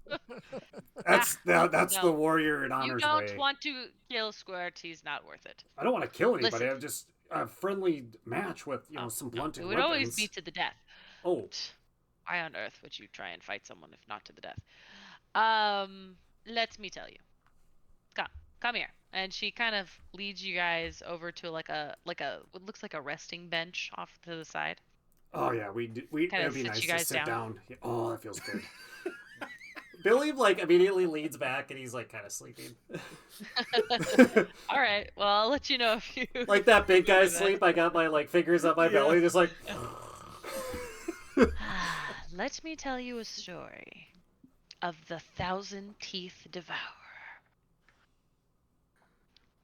That's No. the warrior in You honor's don't way. want to kill Squirt. He's not worth it. I don't want to kill anybody. Listen. I'm just a friendly match with some No, blunted it would weapons. always be to the death. Oh, Why on earth would you try and fight someone if not to the death? Let me tell you. Come here. And she kind of leads you guys over to like a what looks like a resting bench off to the side. oh yeah, we Kinda it'd be sit nice you to guys sit down. down. Oh, that feels good. Billy like immediately leans back and he's like kind of sleeping. All right. Well, I'll let you know if you Like that big guy do that. sleep. I got my like fingers up my belly, just like. Let me tell you a story of the 1,000-Teeth Devourer.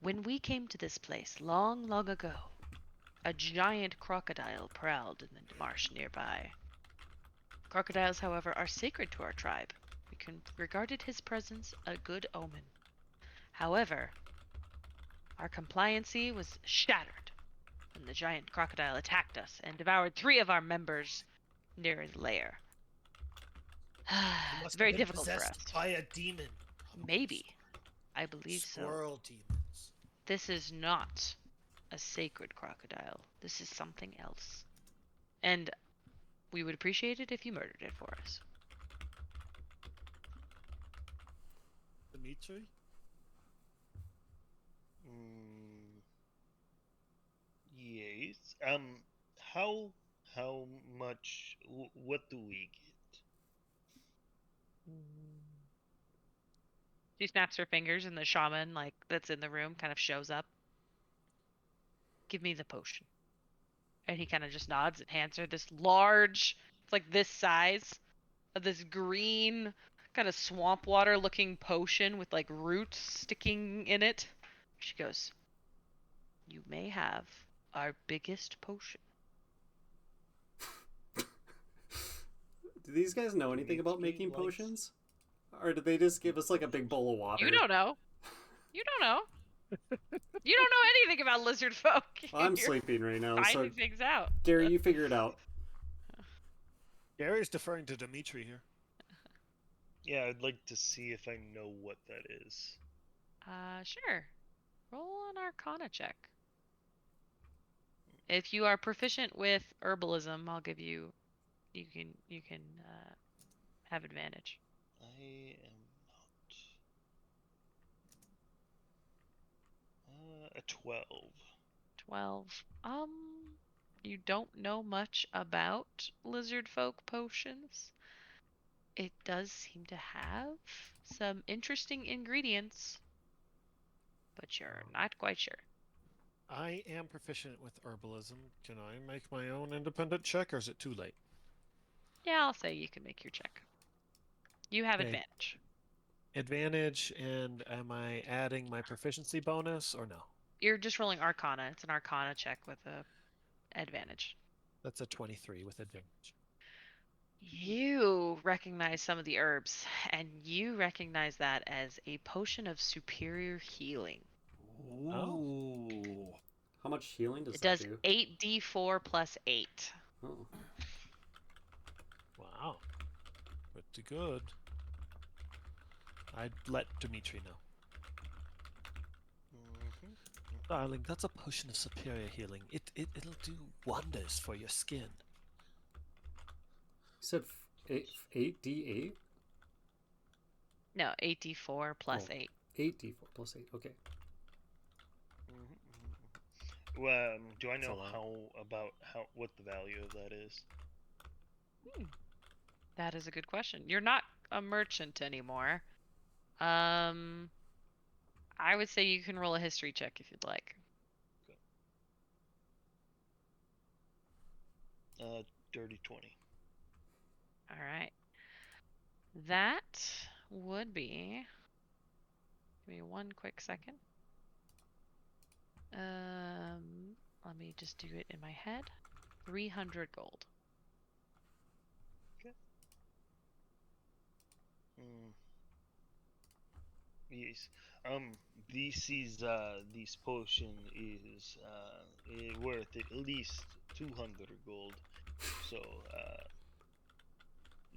When we came to this place long, long ago, a giant crocodile prowled in the marsh nearby. Crocodiles, however, are sacred to our tribe. We regarded his presence a good omen. However, our compliancy was shattered when the giant crocodile attacked us and devoured 3 of our members near his lair. You It's must very have been difficult for us. possessed by a demon. Maybe. I believe so. Squirrel demons. This is not a sacred crocodile. This is something else. And we would appreciate it if you murdered it for us. Dimitri? Yes. How much? What do we get? She snaps her fingers and the shaman, like, that's in the room kind of shows up. Give me the potion. And he kind of just nods and hands her this large, it's like this size, of this green, kind of swamp water looking potion with like roots sticking in it. She goes, "You may have our biggest potion." Do these guys know anything about making Likes- potions? Or did they just give us like a big bowl of water? You don't know. You don't know. You don't know anything about lizard folk. I'm You're sleeping right now, so finding things out. Gary, you figure it out. Gary's deferring to Dimitri here. Yeah, I'd like to see if I know what that is. Sure. Roll an Arcana check. If you are proficient with herbalism, I'll give you. You can have advantage. I am not. A 12. 12. You don't know much about lizard folk potions. It does seem to have some interesting ingredients, but you're not quite sure. I am proficient with herbalism. Can I make my own independent check, or is it too late? Yeah, I'll say you can make your check. You have Okay. advantage. Advantage, and am I adding my proficiency bonus, or no? You're just rolling Arcana. It's an Arcana check with a advantage. That's a 23 with advantage. You recognize some of the herbs, and you recognize that as a potion of superior healing. Ooh. How much healing does It that does do? 8d4 plus 8. Oh. Wow. Pretty good. I'd let Dimitri know. Darling, that's a potion of superior healing. It'll do wonders for your skin. You said 8d8? No, 8d4 plus Oh. 8. 8d4 plus 8, okay. Well, do I That's a know lot. what the value of that is? That is a good question. You're not a merchant anymore. I would say you can roll a history check if you'd like. Dirty 20. All right. That would be. Give me one quick second. Let me just do it in my head. 300 gold. Yes. This potion is worth at least 200 gold. So,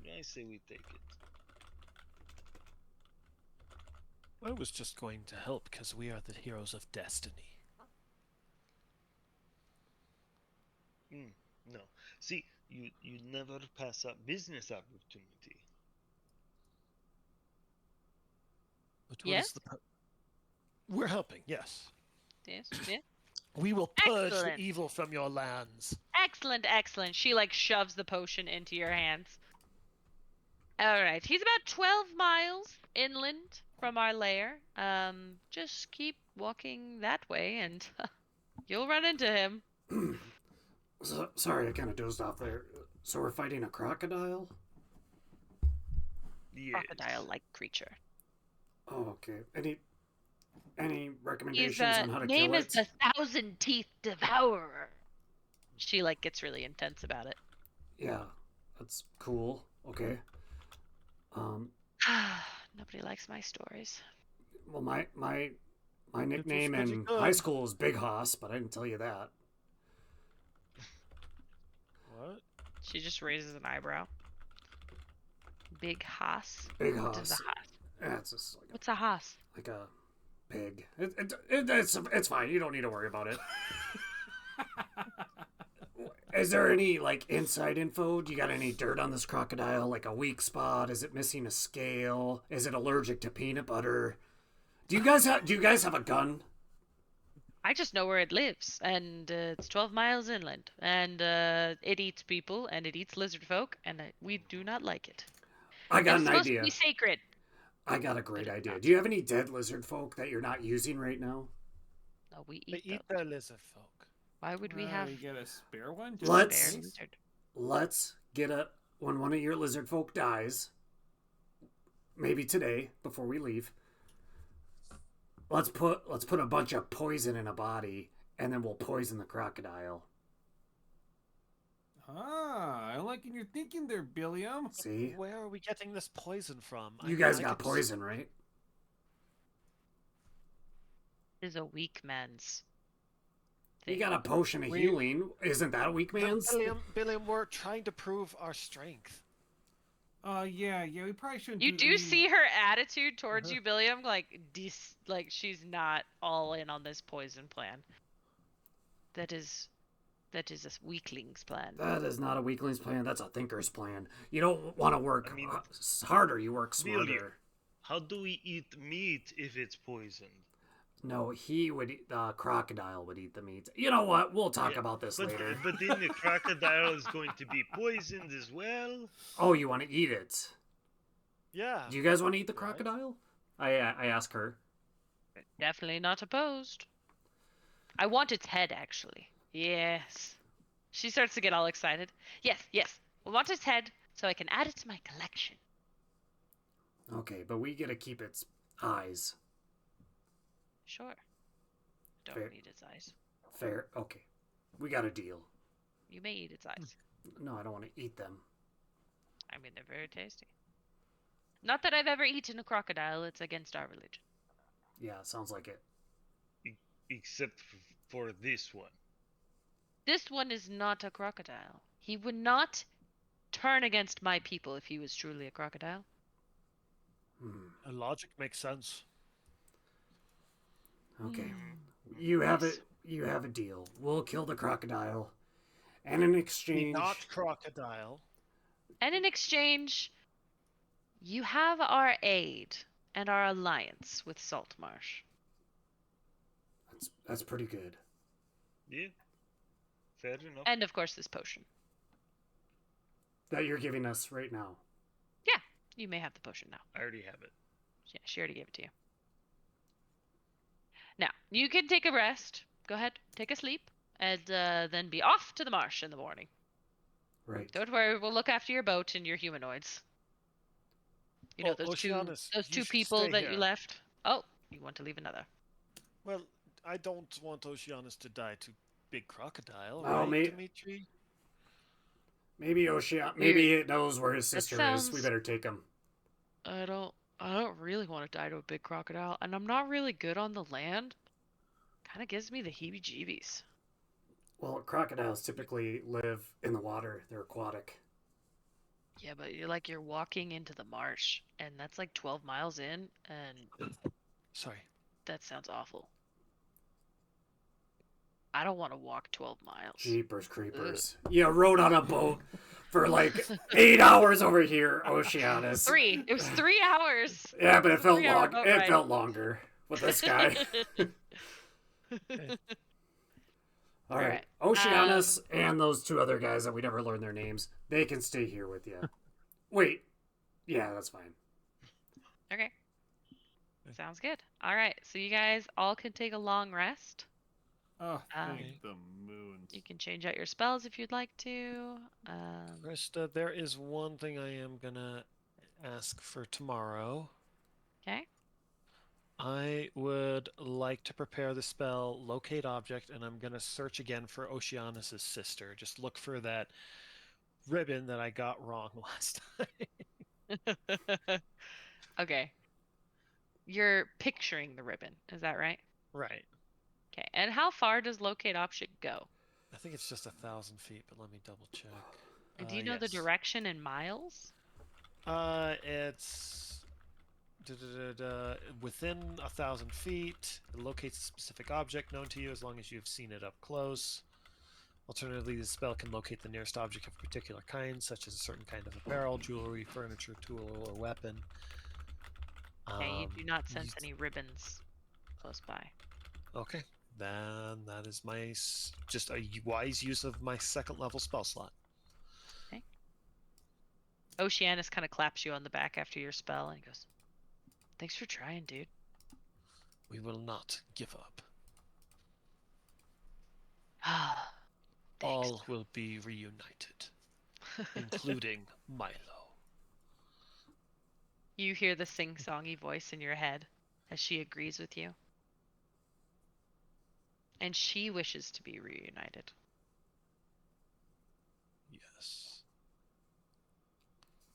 I say we take it. I was just going to help because we are the heroes of destiny. No. See, you never pass up business opportunity. But what Yes? is the We're helping, yes. Yes. Yeah. We will purge Excellent. the evil from your lands. Excellent, excellent. She like shoves the potion into your hands. All right. He's about 12 miles inland from our lair. Just keep walking that way and you'll run into him. Sorry, I kind of dozed off there. So we're fighting a crocodile? Yes. Crocodile-like creature. Oh, okay. Any His recommendations on how to name kill is it? the Thousand Teeth Devourer. She like gets really intense about it. Yeah, that's cool. Okay. Nobody likes my stories. Well, my nickname pretty in good. high school was Big Hoss, but I didn't tell you that. What? She just raises an eyebrow. Big Haas. Big What is a Hoss. Haas? Yeah, it's just What's a Haas? like a pig. It's fine. You don't need to worry about it. Is there any like inside info? Do you got any dirt on this crocodile? Like a weak spot? Is it missing a scale? Is it allergic to peanut butter? Do you guys have a gun? I just know where it lives, and it's 12 miles inland, and it eats people, and it eats lizard folk, and we do not like it. I got It's an supposed idea. to be sacred. I got a great But it's idea. not. Do you have any dead lizard folk that you're not using right now? No, we They eat eat them. their lizard folk. Why would we have You get a spare one? What? Let's- spare lizard? Let's get when one of your lizard folk dies, maybe today before we leave. Let's put a bunch of poison in a body, and then we'll poison the crocodile. Ah, I like your thinking there, Billiam. See, Where are we getting this poison from? you guys got poison, right? It is a weak man's You thing. got a potion of We- healing. Isn't that a weak man's? Billiam, we're trying to prove our strength. Yeah, we probably shouldn't. You do see her attitude towards Uh-huh. you, Billiam, like she's not all in on this poison plan. That is a weakling's plan. That is not a weakling's plan. That's a thinker's plan. You don't want to work I mean, harder. You work Billiam. smarter. How do we eat meat if it's poisoned? No, he would. Crocodile would eat the meat. You know what? We'll talk Yeah, about this But later. but then the crocodile is going to be poisoned as well. Oh, you want to eat it? Yeah. Do you guys want to eat the Right. crocodile? I ask her. Definitely not opposed. I want its head, actually. Yes. She starts to get all excited. Yes. I want its head so I can add it to my collection. Okay, but we get to keep its eyes. Sure. Don't Fair. need its eyes. Fair. Okay, we got a deal. You may eat its eyes. No, I don't want to eat them. I mean, they're very tasty. Not that I've ever eaten a crocodile. It's against our religion. Yeah, sounds like it. Except for this one. This one is not a crocodile. He would not turn against my people if he was truly a crocodile. Logic makes sense. Okay, you have it. You have a deal. We'll kill the crocodile, and in The exchange, not crocodile. And in exchange, you have our aid and our alliance with Saltmarsh. that's pretty good. Yeah. Fair enough. And of course, this potion. That you're giving us right now. Yeah, you may have the potion now. I already have it. Yeah, she already gave it to you. Now, you can take a rest. Go ahead, take a sleep, and then be off to the marsh in the morning. Right. Don't worry, we'll look after your boat and your humanoids. You know, Oh, Oceanus, those you two should people stay that you here. left. Oh, you want to leave another. Well, I don't want Oceanus to die to big crocodile, Oh, right, mate. Dimitri? Maybe Maybe he knows where his sister is. We sounds- better take him. I don't really want to die to a big crocodile, and I'm not really good on the land. Kind of gives me the heebie-jeebies. Well, crocodiles typically live in the water. They're aquatic. Yeah, but you're walking into the marsh, and that's like 12 miles in, and Sorry. that sounds awful. I don't want to walk 12 miles. Jeepers creepers. You rode on a boat for like 8 hours over here, Oceanus. 3. It was 3 hours. Yeah, but it felt 3-hour long. boat It ride. felt longer with this guy. All right. Alright, Oceanus and those two other guys that we never learned their names, they can stay here with you. Wait. Yeah, that's fine. Okay. Sounds good. All right, so you guys all can take a long rest. Oh, Um, thank the moons. You can change out your spells if you'd like to. Krista, there is one thing I am gonna ask for tomorrow. Okay. I would like to prepare the spell Locate Object, and I'm gonna search again for Oceanus's sister. Just look for that ribbon that I got wrong last time. Okay. You're picturing the ribbon, is that right? Right. Okay. And how far does locate object go? I think it's just 1,000 feet, but let me double check. And do you know the Yes. direction in miles? It's within 1,000 feet. It locates a specific object known to you as long as you've seen it up close. Alternatively, the spell can locate the nearest object of a particular kind, such as a certain kind of apparel, jewelry, furniture, tool, or weapon. Okay, you do not sense you- any ribbons close by. Okay, then that is my just a wise use of my second level spell slot. Oceanus kind of claps you on the back after your spell and goes, "Thanks for trying, dude." We will not give up. Ah, All will be reunited, including Milo. You hear the sing-songy voice in your head as she agrees with you. And she wishes to be reunited. Yes.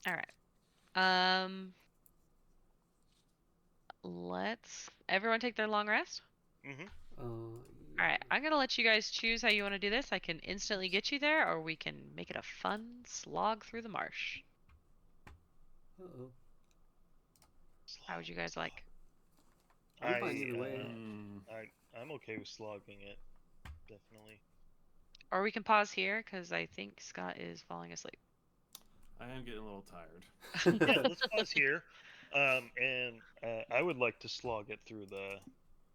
All right. Let's everyone take their long rest. Mm-hmm. All right. I'm going to let you guys choose how you want to do this. I can instantly get you there, or we can make it a fun slog through the marsh. Uh-oh. How would you guys like? I'm fine either way. I'm okay with slogging it. Definitely. Or we can pause here, because I think Scott is falling asleep. I am getting a little tired. Yeah, let's pause here. And I would like to slog it through the.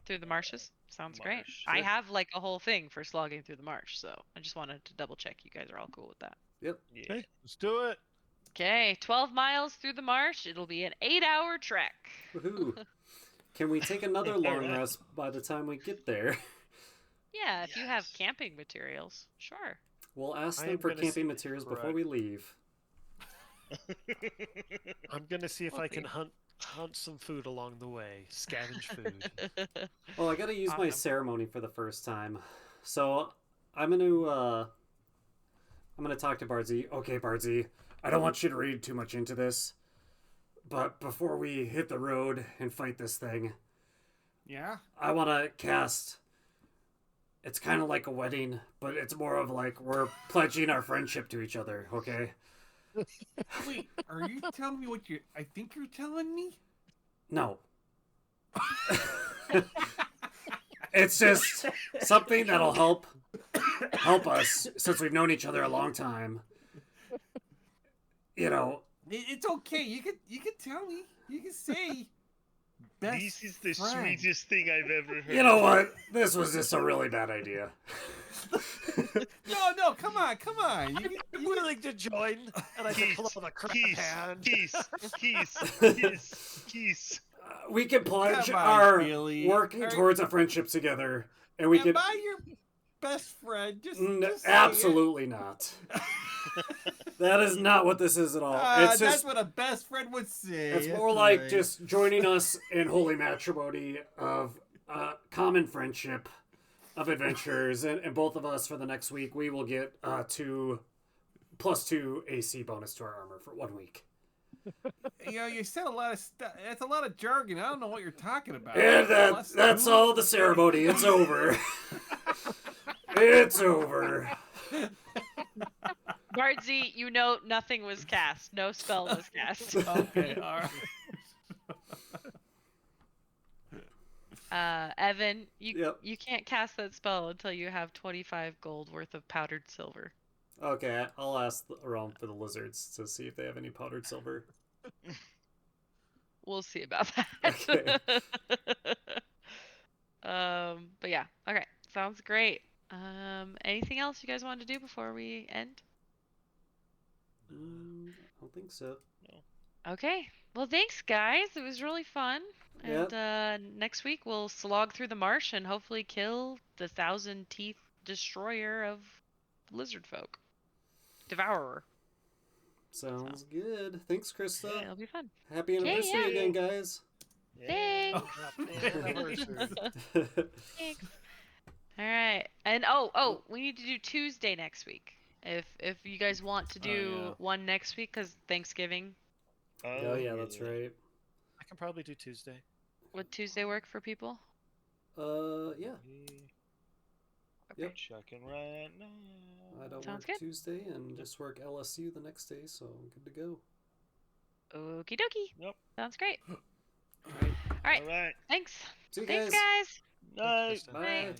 Through the marshes? Sounds great. Marsh, I sure. have like a whole thing for slogging through the marsh, so I just wanted to double check you guys are all cool with that. Yep. Yeah. Okay, let's do it. Okay, 12 miles through the marsh. It'll be an 8-hour trek. Woohoo. Can we take another long Alright. rest by the time we get there? Yeah, if you have Yes. camping materials, sure. We'll ask I them am for gonna camping see- materials before correct. we leave. I'm gonna see if I can Okay. hunt some food along the way. Scavenge food. Oh, I gotta use my Awesome. ceremony for the first time. So I'm gonna talk to Bardsey. Okay, Bardsey, I don't want you to read too much into this, but before we hit the road and fight this thing, Yeah? I want to cast. It's kind of like a wedding, but it's more of like we're pledging our friendship to each other. Okay? Wait, are you telling me what I think you're telling me? No. It's just something that'll help us since we've known each other a long time. You know, It's okay. You can tell me. You can say. Best This is the friend. sweetest thing I've ever heard. you know what? This was just a really bad idea. No, come on. I'm willing to join, and I can pull up a crap hand. Keys. we can pledge Come on, our Billy. working towards a friendship together, and we Am can. I your best friend? Just say Absolutely not. That is not what this is at all. It's that's just what a best friend would say. it's That's more like right. just joining us in holy matrimony of common friendship of adventures, and both of us for the next week we will get 2 + 2 AC bonus to our armor for 1 week. You said a lot of stuff. That's a lot of jargon. I don't know what you're talking about. And that's all the ceremony. It's over. It's over. Bardsey, you know nothing was cast. No spell was cast. Okay, all right. Evan, Yep. you can't cast that spell until you have 25 gold worth of powdered silver. Okay, I'll ask around for the lizards to see if they have any powdered silver. We'll see about that. Okay. But yeah, okay, sounds great. Anything else you guys want to do before we end? I don't think so. Okay. Well, thanks, guys. It was really fun. Yep. And next week we'll slog through the marsh and hopefully kill the 1,000-teeth destroyer of lizard folk. Devourer. Sounds good. Thanks, Krista. Yeah, it'll be fun. Happy anniversary yeah. again, guys. Thanks. Happy anniversary. Thanks. All right. And we need to do Tuesday next week. If you guys want to do one next week, because Thanksgiving. Oh yeah, that's right. I can probably do Tuesday. Would Tuesday work for people? Yeah. Yep. Checking right now. I don't Sounds work good. Tuesday and just work LSU the next day, so I'm good to go. Okie dokie. Yep. Sounds great. All right. All right. All right. Thanks. See you Thanks, guys. guys. Night. Thanks, Krista. Bye. Bye.